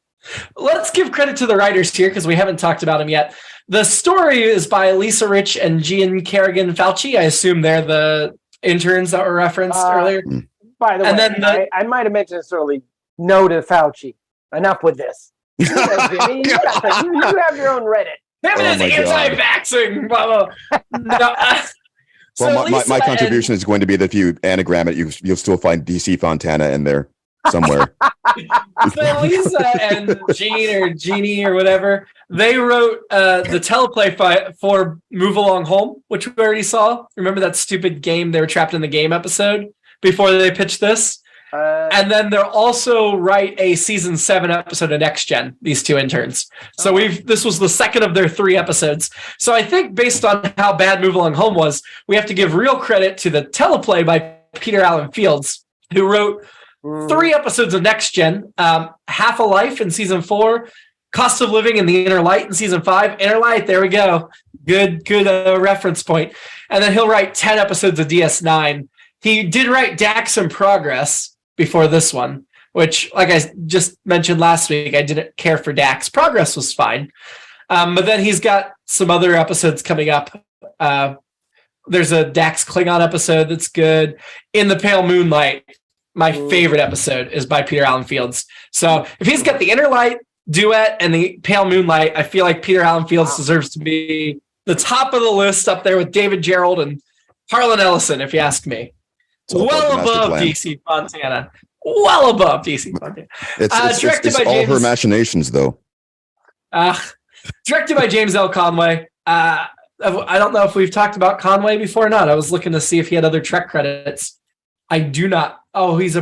[SPEAKER 2] Let's give credit to the writers here because we haven't talked about them yet. The story is by Lisa Rich and Gian Kerrigan Fauci. I assume they're the interns that were referenced earlier.
[SPEAKER 3] By the way, I might have mentioned this early. No to Fauci. Enough with this. You have your own Reddit.
[SPEAKER 2] Him is anti-vaxxing.
[SPEAKER 4] My contribution is going to be that if you anagram it, you'll still find DC Fontana in there somewhere.
[SPEAKER 2] So Lisa and Jeannie or whatever, they wrote the teleplay for Move Along Home, which we already saw. Remember that stupid game? They were trapped in the game episode before they pitched this. And then they'll also write a season 7 episode of Next Gen, these two interns. So this was the second of their 3 episodes. So I think based on how bad Move Along Home was, we have to give real credit to the teleplay by Peter Allen Fields, who wrote 3 episodes of Next Gen, Half a Life in season 4, Cost of Living in the Inner Light in season 5. Inner Light, there we go. Good reference point. And then he'll write 10 episodes of DS9. He did write Dax in Progress before this one, which, like I just mentioned last week, I didn't care for Dax. Progress was fine. But then he's got some other episodes coming up. There's a Dax Klingon episode that's good. In the Pale Moonlight, my favorite episode is by Peter Allen Fields. So if he's got the Inner Light, Duet, and the Pale Moonlight, I feel like Peter Allen Fields deserves to be the top of the list up there with David Gerald and Harlan Ellison, if you ask me. Well above DC Fontana. Well above DC Fontana.
[SPEAKER 4] It's all her machinations, though.
[SPEAKER 2] Directed by James L. Conway. I don't know if we've talked about Conway before or not. I was looking to see if he had other Trek credits. I do not. Oh, he's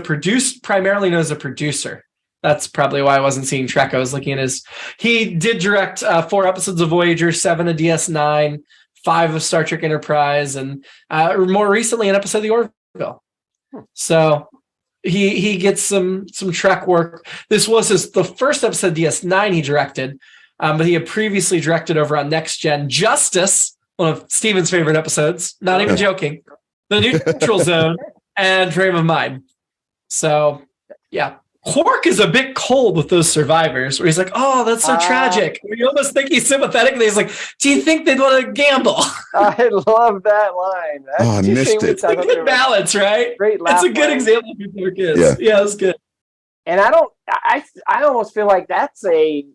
[SPEAKER 2] primarily known as a producer. That's probably why I wasn't seeing Trek. I was looking at he did direct 4 episodes of Voyager, 7 of DS9, 5 of Star Trek Enterprise, and more recently an episode of the Orville. So he gets some Trek work. This was the first episode of DS9 he directed, but he had previously directed over on Next Gen Justice, one of Steven's favorite episodes. Not even joking. The Neutral Zone and Frame of Mind. So yeah. Quark is a bit cold with those survivors, where he's like, "Oh, that's so tragic." You almost think he's sympathetic, and he's like, "Do you think they'd want to gamble?"
[SPEAKER 3] I love that line.
[SPEAKER 4] I missed it.
[SPEAKER 2] It's a good balance, right?
[SPEAKER 3] Great laugh.
[SPEAKER 2] It's a good example of who Quark is. Yeah, it's good.
[SPEAKER 3] And I almost feel like that's a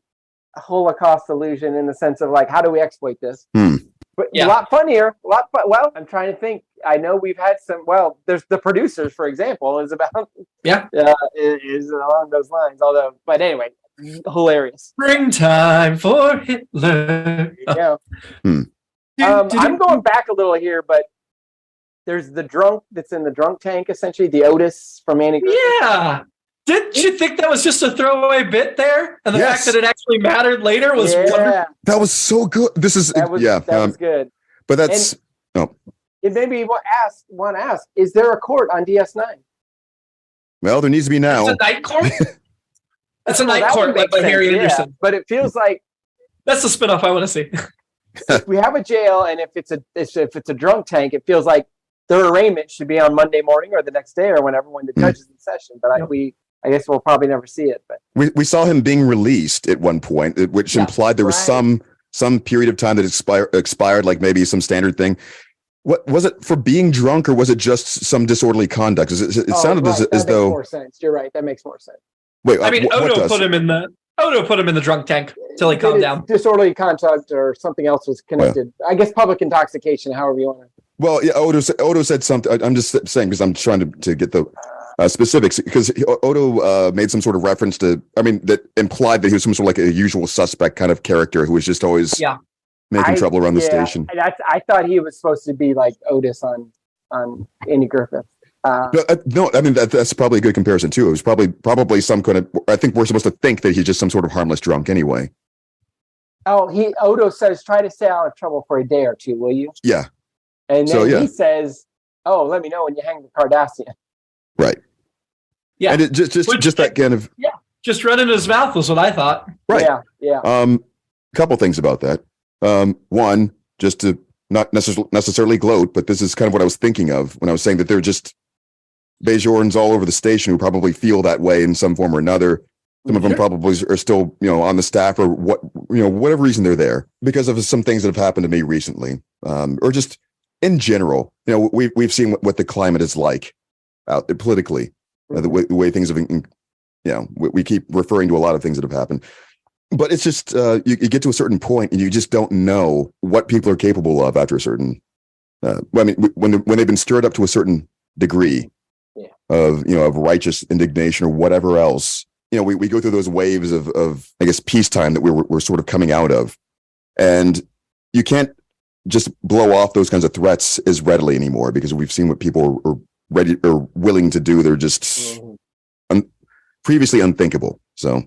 [SPEAKER 3] Holocaust illusion in the sense of like, how do we exploit this? But a lot funnier. Well, I'm trying to think. I know we've had some. Well, there's the producers, for example, is about. Is along those lines. But anyway, hilarious.
[SPEAKER 2] Springtime for Hitler.
[SPEAKER 3] Yeah. I'm going back a little here, but there's the drunk that's in the drunk tank, essentially the Otis from Annie.
[SPEAKER 2] Yeah. Didn't you think that was just a throwaway bit there? And the fact that it actually mattered later was wonderful.
[SPEAKER 4] That was so good. That was good. But that's
[SPEAKER 3] it made me want to ask: is there a court on DS9?
[SPEAKER 4] Well, there needs to be now.
[SPEAKER 2] It's a night court. It's a night court led by Harry Anderson.
[SPEAKER 3] But it feels like
[SPEAKER 2] that's the spinoff I want to see.
[SPEAKER 3] If we have a jail, and if it's a drunk tank, it feels like their arraignment should be on Monday morning or the next day or when the judge is in session. But I guess we'll probably never see it. But
[SPEAKER 4] we saw him being released at one point, which implied there was some period of time that expired, like maybe some standard thing. What was it for being drunk, or was it just some disorderly conduct? It sounded as though.
[SPEAKER 3] Makes more sense. You're right. That makes more sense.
[SPEAKER 4] Wait,
[SPEAKER 2] I mean, Odo put him in the drunk tank till he calmed down.
[SPEAKER 3] Disorderly conduct or something else was connected. I guess public intoxication, however you want to.
[SPEAKER 4] Well, yeah, Odo said something. I'm just saying because I'm trying to get the specifics, because Odo made some sort of reference to, that implied that he was some sort of like a usual suspect kind of character who was just always making trouble around the station.
[SPEAKER 3] I thought he was supposed to be like Otis on Andy Griffith.
[SPEAKER 4] No, I mean that's probably a good comparison too. It was probably some kind of. I think we're supposed to think that he's just some sort of harmless drunk anyway.
[SPEAKER 3] Oh, Odo says, "Try to stay out of trouble for a day or two, will you?"
[SPEAKER 4] Yeah.
[SPEAKER 3] And then he says, "Oh, let me know when you hang the Cardassian."
[SPEAKER 4] Right.
[SPEAKER 2] Yeah.
[SPEAKER 4] And it just that kind of
[SPEAKER 2] just running his mouth was what I thought.
[SPEAKER 4] Right.
[SPEAKER 3] Yeah.
[SPEAKER 4] Couple things about that. One, just to not necessarily gloat, but this is kind of what I was thinking of when I was saying that they're just Bajorans all over the station who probably feel that way in some form or another. Some of them probably are still, on the staff or whatever reason they're there because of some things that have happened to me recently, or just in general. We've seen what the climate is like out there politically, the way things have been. We keep referring to a lot of things that have happened, but it's just you get to a certain point and you just don't know what people are capable of after a certain. When they've been stirred up to a certain degree of righteous indignation or whatever else. We go through those waves of I guess peacetime that we're sort of coming out of, and you can't just blow off those kinds of threats as readily anymore because we've seen what people are ready or willing to do. They're just previously unthinkable. So,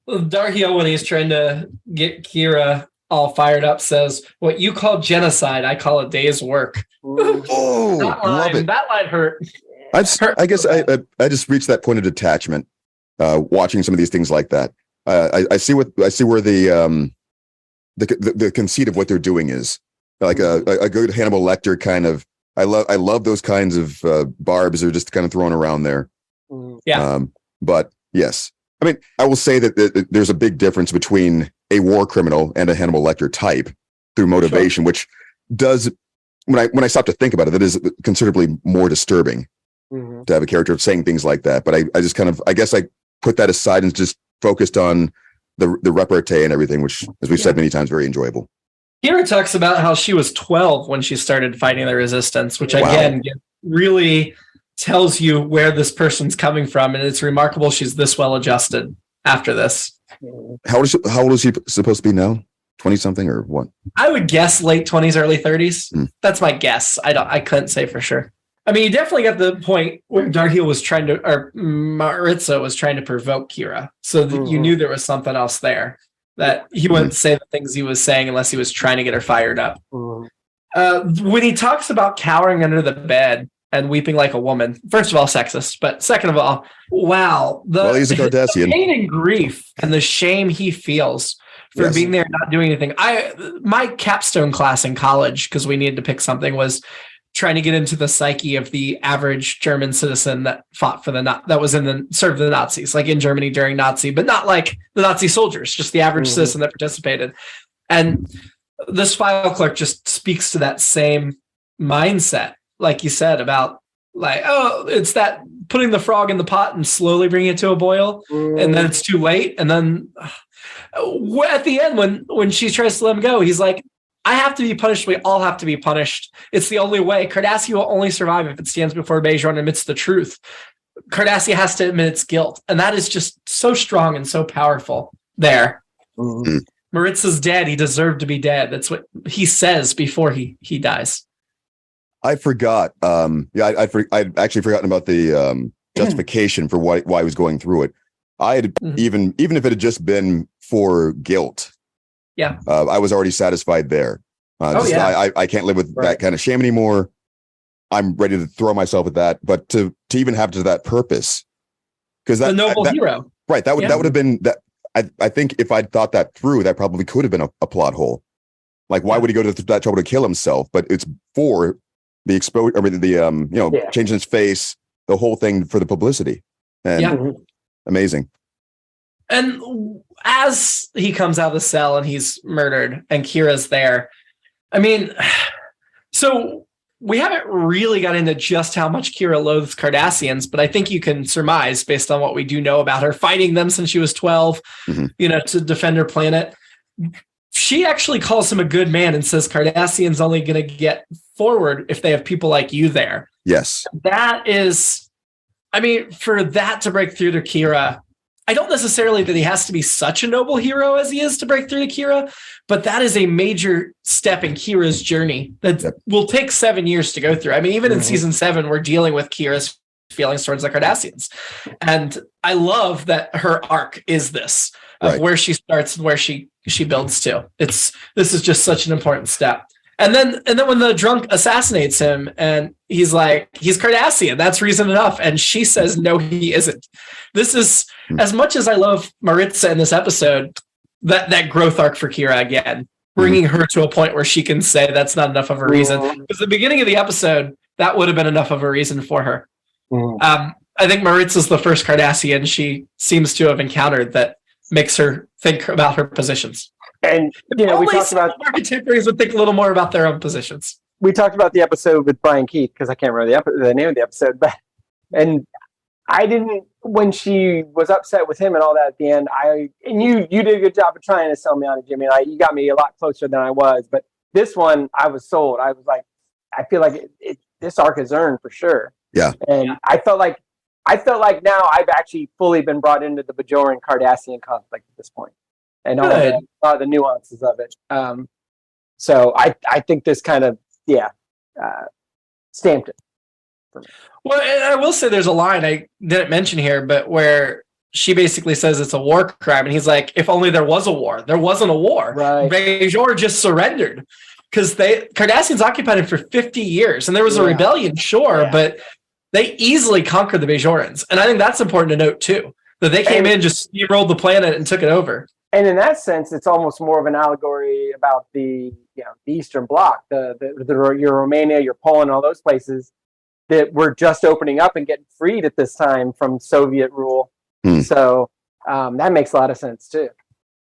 [SPEAKER 2] Darhiel, when he's trying to get Kira all fired up, says, "What you call genocide, I call a day's work."
[SPEAKER 4] Oh, love it.
[SPEAKER 2] That line hurt.
[SPEAKER 4] I guess I just reached that point of detachment. Watching some of these things like that, I see where the conceit of what they're doing is like a good Hannibal Lecter kind of. I love those kinds of barbs they're just kind of thrown around there.
[SPEAKER 2] Yeah.
[SPEAKER 4] But yes, I mean I will say that there's a big difference between a war criminal and a Hannibal Lecter type through motivation, which does when I stop to think about it, that is considerably more disturbing to have a character saying things like that. But I just kind of I guess I put that aside and just focused on the repartee and everything, which, as we've said many times, very enjoyable.
[SPEAKER 2] Kira talks about how she was 12 when she started fighting the resistance, which again really tells you where this person's coming from, and it's remarkable she's this well adjusted after this.
[SPEAKER 4] How old is she supposed to be now? 20 something or what?
[SPEAKER 2] I would guess late 20s, early 30s. That's my guess. I couldn't say for sure. I mean, you definitely got the point where Darhiel was trying to, or Maritza was trying to provoke Kira. So that you knew there was something else there, that he wouldn't say the things he was saying unless he was trying to get her fired up. When he talks about cowering under the bed and weeping like a woman, first of all, sexist, but second of all, wow.
[SPEAKER 4] He's a Cardassian.
[SPEAKER 2] The pain and grief and the shame he feels for being there and not doing anything. My capstone class in college, because we needed to pick something, was trying to get into the psyche of the average German citizen that fought for that was served the Nazis, like in Germany during Nazi, but not like the Nazi soldiers, just the average citizen that participated. And this file clerk just speaks to that same mindset, like you said, about like, oh, it's that putting the frog in the pot and slowly bringing it to a boil, and then it's too late. And then at the end, when she tries to let him go, he's like, I have to be punished. We all have to be punished. It's the only way. Cardassia will only survive if it stands before Bajoran and admits the truth. Cardassia has to admit its guilt. And that is just so strong and so powerful there. Maritza's dead. He deserved to be dead. That's what he says before he dies.
[SPEAKER 4] I forgot. I'd actually forgotten about the justification for why he was going through it. I had even if it had just been for guilt. Yeah, I was already satisfied there. I can't live with that kind of shame anymore. I'm ready to throw myself at that. But to even have to that purpose, because that
[SPEAKER 2] the noble hero,
[SPEAKER 4] right? That would have been that. I think if I'd thought that through, that probably could have been a plot hole. Like, why would he go to that trouble to kill himself? But it's for the exposure. I mean, changing his face, the whole thing for the publicity. And amazing.
[SPEAKER 2] And as he comes out of the cell and he's murdered and Kira's there, I mean, so we haven't really got into just how much Kira loathes Cardassians, but I think you can surmise based on what we do know about her fighting them since she was 12, to defend her planet. She actually calls him a good man and says Cardassians only going to get forward if they have people like you there.
[SPEAKER 4] Yes.
[SPEAKER 2] That is, I mean, for that to break through to Kira, I don't necessarily that he has to be such a noble hero as he is to break through to Kira, but that is a major step in Kira's journey that will take 7 years to go through. I mean, even in season 7, we're dealing with Kira's feelings towards the Cardassians. And I love that her arc is this, of where she starts and where she builds to. This is just such an important step. And then when the drunk assassinates him and he's like, he's Cardassian, that's reason enough. And she says, no, he isn't. This is, as much as I love Maritza in this episode, that growth arc for Kira again, bringing her to a point where she can say that's not enough of a reason. Because the beginning of the episode, that would have been enough of a reason for her. I think Maritza's the first Cardassian she seems to have encountered that makes her think about her positions.
[SPEAKER 3] And we talked about
[SPEAKER 2] our contemporaries would think a little more about their own positions.
[SPEAKER 3] We talked about the episode with Brian Keith because I can't remember the name of the episode, and I didn't, when she was upset with him and all that at the end. You did a good job of trying to sell me on it, Jimmy. You got me a lot closer than I was, but this one I was sold. I was like, I feel like this arc is earned for sure.
[SPEAKER 4] Yeah,
[SPEAKER 3] and I felt like now I've actually fully been brought into the Bajoran Cardassian conflict at this point. And all the nuances of it. So I think this kind of, stamped it for me.
[SPEAKER 2] Well, and I will say there's a line I didn't mention here, but where she basically says it's a war crime. And he's like, if only there was a war. There wasn't a war.
[SPEAKER 3] Right.
[SPEAKER 2] Bajor just surrendered because Cardassians occupied it for 50 years. And there was a rebellion, but they easily conquered the Bajorans. And I think that's important to note, too, that they came in, just steamrolled the planet and took it over.
[SPEAKER 3] And in that sense, it's almost more of an allegory about the Eastern Bloc, your Romania, your Poland, all those places that were just opening up and getting freed at this time from Soviet rule. So that makes a lot of sense too.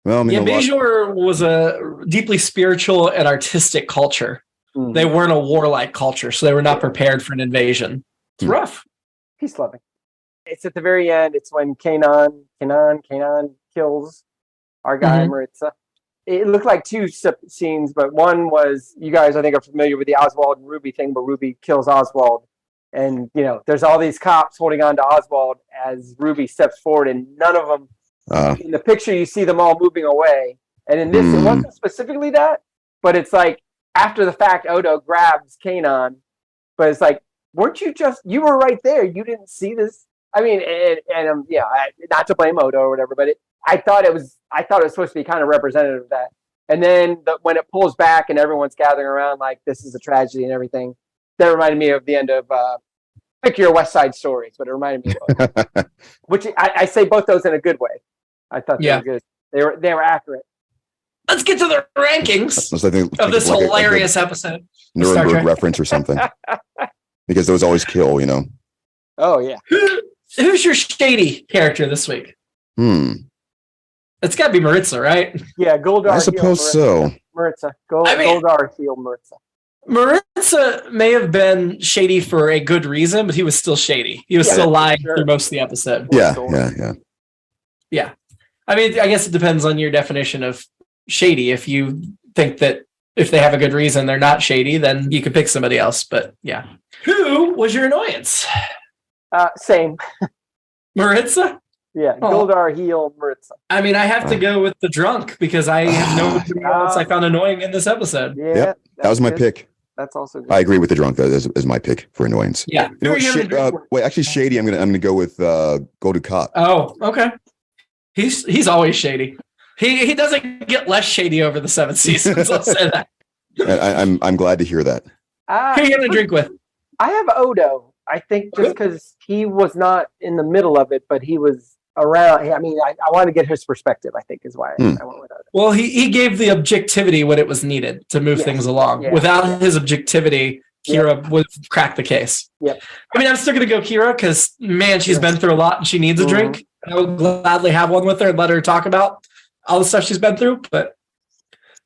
[SPEAKER 4] Well,
[SPEAKER 2] Bajor was a deeply spiritual and artistic culture. They weren't a warlike culture, so they were not prepared for an invasion. It's rough.
[SPEAKER 3] Peace loving. It's at the very end. It's when Kanan kills our guy, Maritza. It looked like two scenes, but one was, you guys I think are familiar with the Oswald and Ruby thing, but Ruby kills Oswald. And, there's all these cops holding on to Oswald as Ruby steps forward, and none of them, in the picture, you see them all moving away. And in this, it wasn't specifically that, but it's like, after the fact, Odo grabs Kanan, but it's like, you were right there. You didn't see this. I mean, not to blame Odo or whatever, but I thought it was supposed to be kind of representative of that. And then when it pulls back and everyone's gathering around like this is a tragedy and everything, that reminded me of the end of Pick Your West Side Story. But it reminded me of which I say both those in a good way. I thought they were good. They were accurate.
[SPEAKER 2] Let's get to the rankings of this hilarious episode.
[SPEAKER 4] Nuremberg reference or something. Because those always kill,
[SPEAKER 3] Oh yeah.
[SPEAKER 2] Who's your shady character this week? It's got to be Maritza, right?
[SPEAKER 3] Yeah, Goldar.
[SPEAKER 4] I suppose so.
[SPEAKER 3] Maritza. Goldar heel Maritza.
[SPEAKER 2] Maritza may have been shady for a good reason, but he was still shady. He was still lying through most of the episode.
[SPEAKER 4] Yeah.
[SPEAKER 2] I mean, I guess it depends on your definition of shady. If you think that if they have a good reason they're not shady, then you could pick somebody else. But yeah. Who was your annoyance?
[SPEAKER 3] Same.
[SPEAKER 2] Maritza?
[SPEAKER 3] Yeah, Goldar heel Maritza.
[SPEAKER 2] I mean, I have to go with the drunk because I have no else I found annoying in this episode.
[SPEAKER 3] Yeah,
[SPEAKER 4] that was my pick.
[SPEAKER 3] That's also good.
[SPEAKER 4] I agree with the drunk as my pick for annoyance.
[SPEAKER 2] Yeah.
[SPEAKER 4] Actually, shady. I'm gonna go with Golden Cop.
[SPEAKER 2] Oh, okay. He's always shady. He doesn't get less shady over the 7 seasons. I'll say that.
[SPEAKER 4] I'm glad to hear that.
[SPEAKER 2] Who are you gonna drink with?
[SPEAKER 3] I have Odo. I think just because he was not in the middle of it, but he was around. I mean, I want to get his perspective, I think, is why I went with Odo.
[SPEAKER 2] Well, he gave the objectivity when it was needed to move things along. Yeah. Without his objectivity, Kira would crack the case.
[SPEAKER 3] Yep.
[SPEAKER 2] I mean, I'm still going to go Kira because, man, she's been through a lot and she needs a drink. I would gladly have one with her and let her talk about all the stuff she's been through. But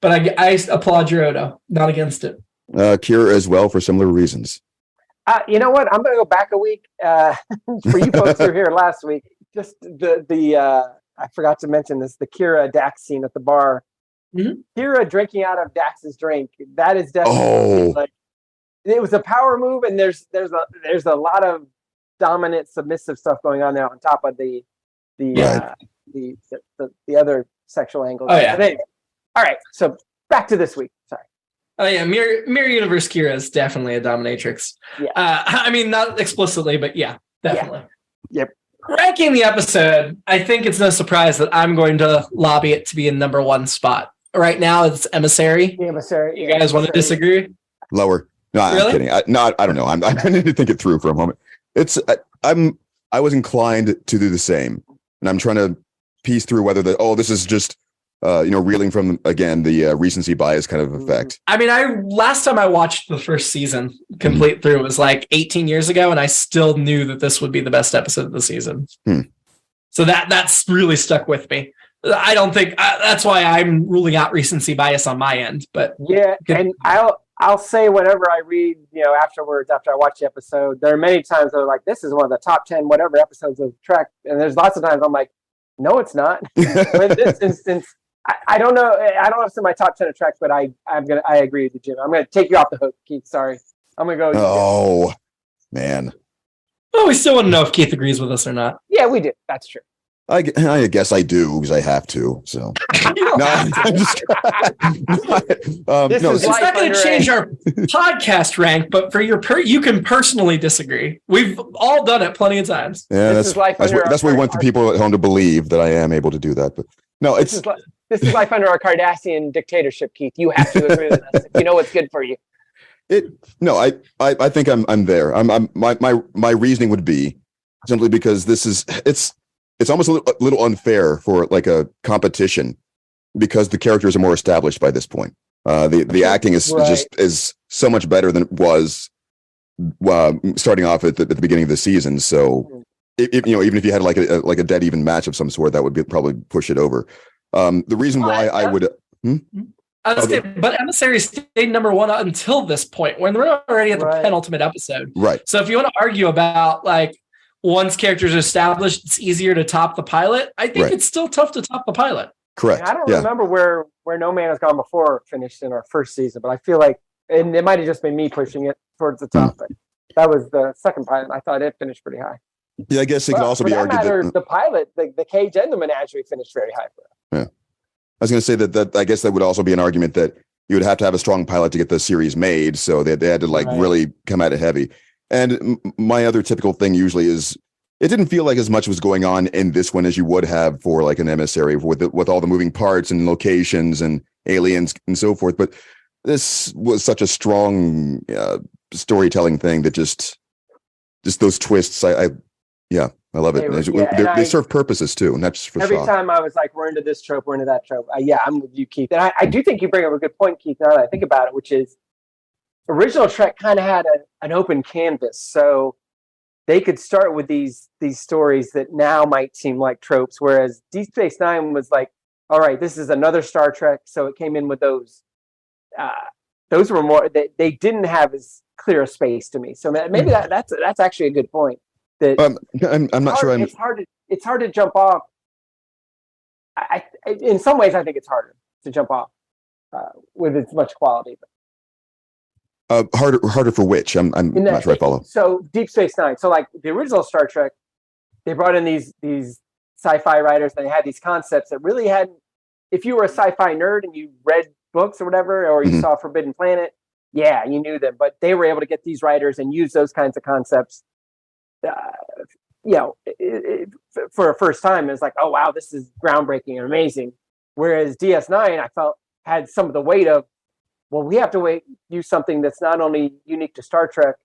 [SPEAKER 2] I applaud your Odo. Not against it.
[SPEAKER 4] Kira as well for similar reasons.
[SPEAKER 3] You know what? I'm going to go back a week. For you folks who were here last week, just I forgot to mention this, the Kira Dax scene at the bar. Mm-hmm. Kira drinking out of Dax's drink. That is definitely like, it was a power move, and there's a lot of dominant, submissive stuff going on there on top of the the other sexual angles.
[SPEAKER 2] Oh, yeah.
[SPEAKER 3] But anyway, all right, so back to this week. Sorry.
[SPEAKER 2] Oh yeah, Mirror Universe Kira is definitely a dominatrix.
[SPEAKER 3] Yeah.
[SPEAKER 2] I mean, not explicitly, but yeah, definitely.
[SPEAKER 3] Yeah. Yep.
[SPEAKER 2] Ranking the episode, I think it's no surprise that I'm going to lobby it to be in number 1 spot. Right now, it's Emissary.
[SPEAKER 3] The Emissary.
[SPEAKER 2] You guys want to disagree?
[SPEAKER 4] Lower. No,
[SPEAKER 2] Really?
[SPEAKER 4] I'm kidding. I don't know. I need to think it through for a moment. I was inclined to do the same, and I'm trying to piece through whether this is just reeling from, again, the recency bias kind of effect.
[SPEAKER 2] I mean, last time I watched the first season complete through was like 18 years ago, and I still knew that this would be the best episode of the season. So that's really stuck with me. I don't think that's why I'm ruling out recency bias on my end. But
[SPEAKER 3] yeah, and I'll say whatever I read, afterwards after I watch the episode. There are many times that are like, this is one of the top 10 whatever episodes of Trek, and there's lots of times I'm like, no, it's not. But in this instance, I don't know. I don't know if it's in my top 10 of Trek, but I agree with you, Jim. I'm gonna take you off the hook, Keith. Sorry, I'm gonna go.
[SPEAKER 4] Oh man.
[SPEAKER 2] Well, we still want to know if Keith agrees with us or not.
[SPEAKER 3] Yeah, we do. That's true.
[SPEAKER 4] I guess I do because I have to. So no, I'm just.
[SPEAKER 3] It's
[SPEAKER 2] not going to change our podcast rank, but for you can personally disagree. We've all done it plenty of times.
[SPEAKER 4] Yeah, that's what we want the people at home to believe, that I am able to do that. But no,
[SPEAKER 3] this is life under our Cardassian dictatorship, Keith. You have to agree with us if you know what's good for you.
[SPEAKER 4] I think I'm there. My reasoning would be simply because it's almost a little unfair for like a competition, because the characters are more established by this point. The acting is is so much better than it was starting off at the beginning of the season. So even if you had like a dead even match of some sort, that would probably push it over. The reason why I would.
[SPEAKER 2] But Emissary stayed number 1 until this point, when we're already at the penultimate episode.
[SPEAKER 4] Right.
[SPEAKER 2] So if you want to argue about like, once characters are established, it's easier to top the pilot. I think it's still tough to top the pilot.
[SPEAKER 4] Correct.
[SPEAKER 3] I don't remember where No Man Has Gone Before finished in our first season, but I feel like, and it might have just been me pushing it towards the top, but that was the second pilot. I thought it finished pretty high.
[SPEAKER 4] Yeah, I guess it could also be argued that
[SPEAKER 3] the pilot, the Cage and the Menagerie finished very high for it.
[SPEAKER 4] Yeah. I was going to say that I guess that would also be an argument that you would have to have a strong pilot to get the series made, so they had to really come at it heavy. And my other typical thing usually is, it didn't feel like as much was going on in this one as you would have for like an Emissary with all the moving parts and locations and aliens and so forth. But this was such a strong storytelling thing that just those twists. I love it. They serve purposes too, and that's for
[SPEAKER 3] every
[SPEAKER 4] shock.
[SPEAKER 3] time I was like, we're into this trope, we're into that trope. I'm with you, Keith. And I do think you bring up a good point, Keith, now that I think about it, which is original Trek kind of had an open canvas. So they could start with these stories that now might seem like tropes, whereas Deep Space Nine was like, all right, this is another Star Trek, so it came in with those. Those were more. They didn't have as clear a space to me. So maybe that's actually a good point. That
[SPEAKER 4] I'm not sure.
[SPEAKER 3] It's hard to jump off. In some ways, I think it's harder to jump off with as much quality.
[SPEAKER 4] Harder for which? I'm not sure I follow.
[SPEAKER 3] So Deep Space Nine. So like the original Star Trek, they brought in these sci-fi writers, and they had these concepts that really hadn't. If you were a sci-fi nerd and you read books or whatever, or you saw Forbidden Planet, yeah, you knew them. But they were able to get these writers and use those kinds of concepts. For a first time, it's like, oh wow, this is groundbreaking and amazing. Whereas DS9, I felt had some of the weight of, well, we have to use something that's not only unique to Star Trek,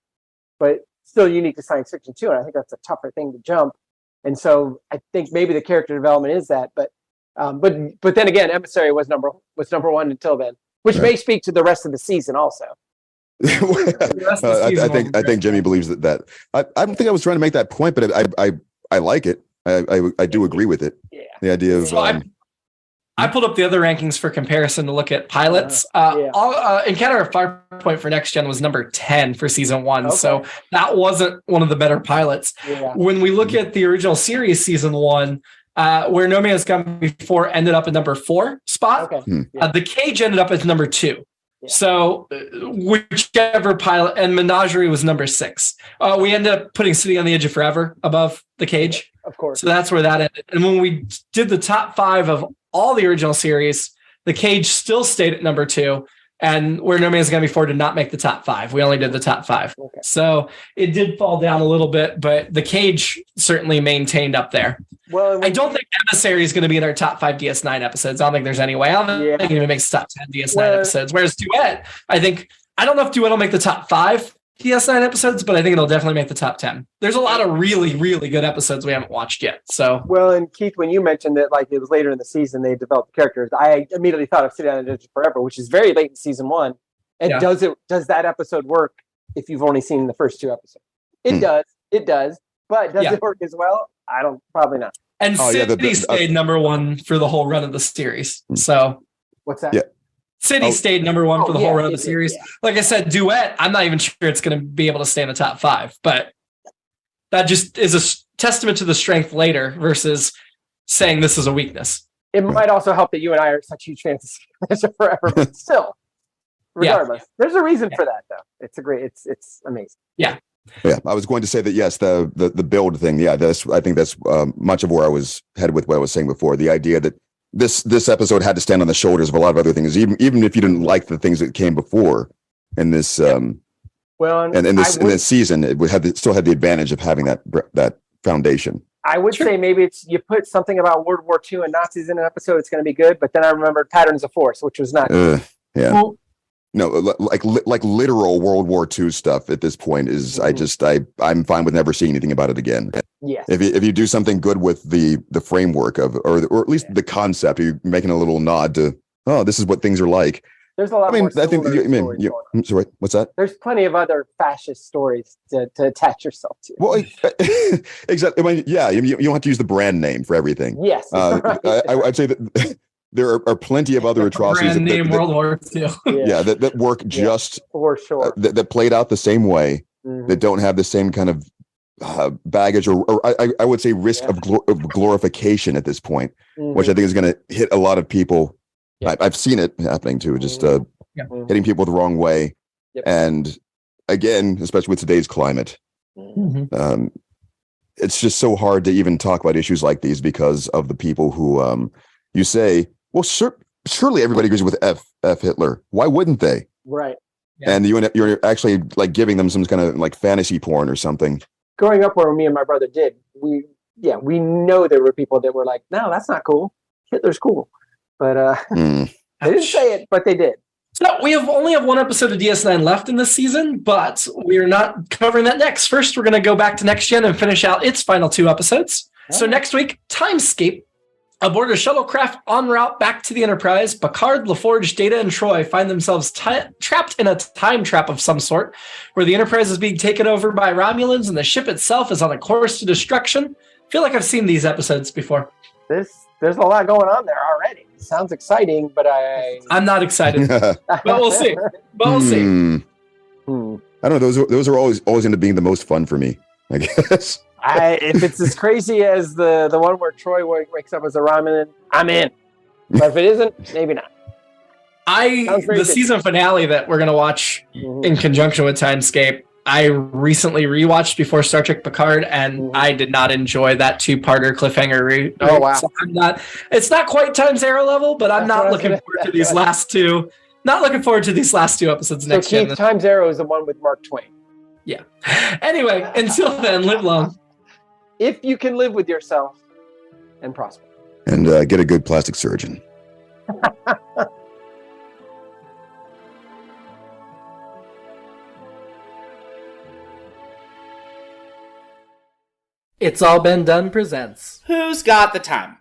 [SPEAKER 3] but still unique to science fiction too. And I think that's a tougher thing to jump. And so I think maybe the character development is that, but then again, Emissary was number 1 until then, which may speak to the rest of the season also.
[SPEAKER 4] I think Jimmy believes that. I don't think I was trying to make that point, but I like it. I do agree with it. Yeah. The idea of.
[SPEAKER 2] So I pulled up the other rankings for comparison to look at pilots. Encounter of Farpoint for Next Gen was number 10 for season 1. Okay. So that wasn't one of the better pilots. Yeah. When we look at the original series, season 1, where No Man Has Gone Before ended up at number 4 spot. Okay. The Cage ended up as number 2. Yeah. So whichever pilot, and Menagerie was number 6. We ended up putting City on the Edge of Forever above the Cage.
[SPEAKER 3] Of course.
[SPEAKER 2] So that's where that ended. And when we did the top 5 of all the original series, The Cage still stayed at number 2. And Where No Man's Gonna Be 4 did not make the top 5. We only did the top 5.
[SPEAKER 3] Okay.
[SPEAKER 2] So it did fall down a little bit, but The Cage certainly maintained up there. Well, I don't think Emissary is going to be in our top 5 DS9 episodes. I don't think there's any way. I don't think it even makes top 10 DS9 episodes. Whereas Duet, I don't know if Duet will make the top 5 DS9 episodes, but I think it'll definitely make the top 10. There's a lot of really, really good episodes we haven't watched yet. So,
[SPEAKER 3] well, and Keith, when you mentioned that like it was later in the season they developed the characters, I immediately thought of Sit Down and Judge Forever, which is very late in season 1. And does that episode work if you've only seen the first 2 episodes? It does. But does it work as well? Probably not.
[SPEAKER 2] And City stayed number 1 for the whole run of the series. So,
[SPEAKER 3] what's that?
[SPEAKER 4] Yeah.
[SPEAKER 2] City stayed number 1 for the whole run of the series. Like I said, Duet, I'm not even sure it's going to be able to stay in the top 5, but that just is a testament to the strength later versus saying this is a weakness.
[SPEAKER 3] It might also help that you and I are such huge fans of Forever, but still, regardless, there's a reason for that, though. It's amazing.
[SPEAKER 2] Yeah.
[SPEAKER 4] Yeah, I was going to say that yes, the build thing. Yeah, I think that's much of where I was headed with what I was saying before. The idea that this episode had to stand on the shoulders of a lot of other things, even if you didn't like the things that came before in this. In this season, it still had the advantage of having that foundation.
[SPEAKER 3] I would say maybe it's you put something about World War II and Nazis in an episode, it's going to be good. But then I remembered Patterns of Force, which was not.
[SPEAKER 4] Yeah. Well, no, like literal World War II stuff at this point is I'm fine with never seeing anything about it again.
[SPEAKER 3] Yes.
[SPEAKER 4] If you do something good with the framework of or at least the concept, you're making a little nod to this is what things are like.
[SPEAKER 3] There's a lot.
[SPEAKER 4] Sorry, what's that?
[SPEAKER 3] There's plenty of other fascist stories to attach yourself to.
[SPEAKER 4] Well, exactly. I mean, you don't have to use the brand name for everything.
[SPEAKER 3] Yes.
[SPEAKER 4] I'd say that. There are plenty of other atrocities
[SPEAKER 2] World War II.
[SPEAKER 4] that work just
[SPEAKER 3] for sure.
[SPEAKER 4] That played out the same way. Mm-hmm. That don't have the same kind of baggage or I would say risk of glorification at this point, which I think is going to hit a lot of people. Yeah. I've seen it happening too, just hitting people the wrong way, and again, especially with today's climate, it's just so hard to even talk about issues like these because of the people who you say. Well, surely everybody agrees with F Hitler. Why wouldn't they?
[SPEAKER 3] Right.
[SPEAKER 4] Yeah. And you're actually like giving them some kind of like fantasy porn or something.
[SPEAKER 3] Growing up where me and my brother did, we know there were people that were like, no, that's not cool. Hitler's cool. But they didn't say it, but they did.
[SPEAKER 2] So we only have 1 episode of DS9 left in this season, but we're not covering that next. First, we're going to go back to Next Gen and finish out its final 2 episodes. Oh. So next week, Timescape. Aboard a shuttlecraft en route back to the Enterprise, Picard, LaForge, Data, and Troy find themselves trapped in a time trap of some sort, where the Enterprise is being taken over by Romulans and the ship itself is on a course to destruction. I feel like I've seen these episodes before.
[SPEAKER 3] There's a lot going on there already. It sounds exciting, but
[SPEAKER 2] I'm not excited. But we'll see.
[SPEAKER 4] I don't know. Those are always end up being the most fun for me, I guess.
[SPEAKER 3] If it's as crazy as the one where Troy wakes up as a Romulan, I'm in. But if it isn't, maybe not.
[SPEAKER 2] The season finale that we're going to watch in conjunction with Timescape, I recently rewatched before Star Trek Picard, and I did not enjoy that 2-parter cliffhanger.
[SPEAKER 3] Oh, wow.
[SPEAKER 2] So it's not quite Times Arrow level, but I'm not looking forward to these last 2. Not looking forward to these last 2 episodes next year.
[SPEAKER 3] So Times Arrow is the one with Mark Twain.
[SPEAKER 2] Yeah. Anyway, until then, live long.
[SPEAKER 3] If you can live with yourself and prosper.
[SPEAKER 4] And get a good plastic surgeon.
[SPEAKER 2] It's All Been Done presents
[SPEAKER 5] Who's Got the Time?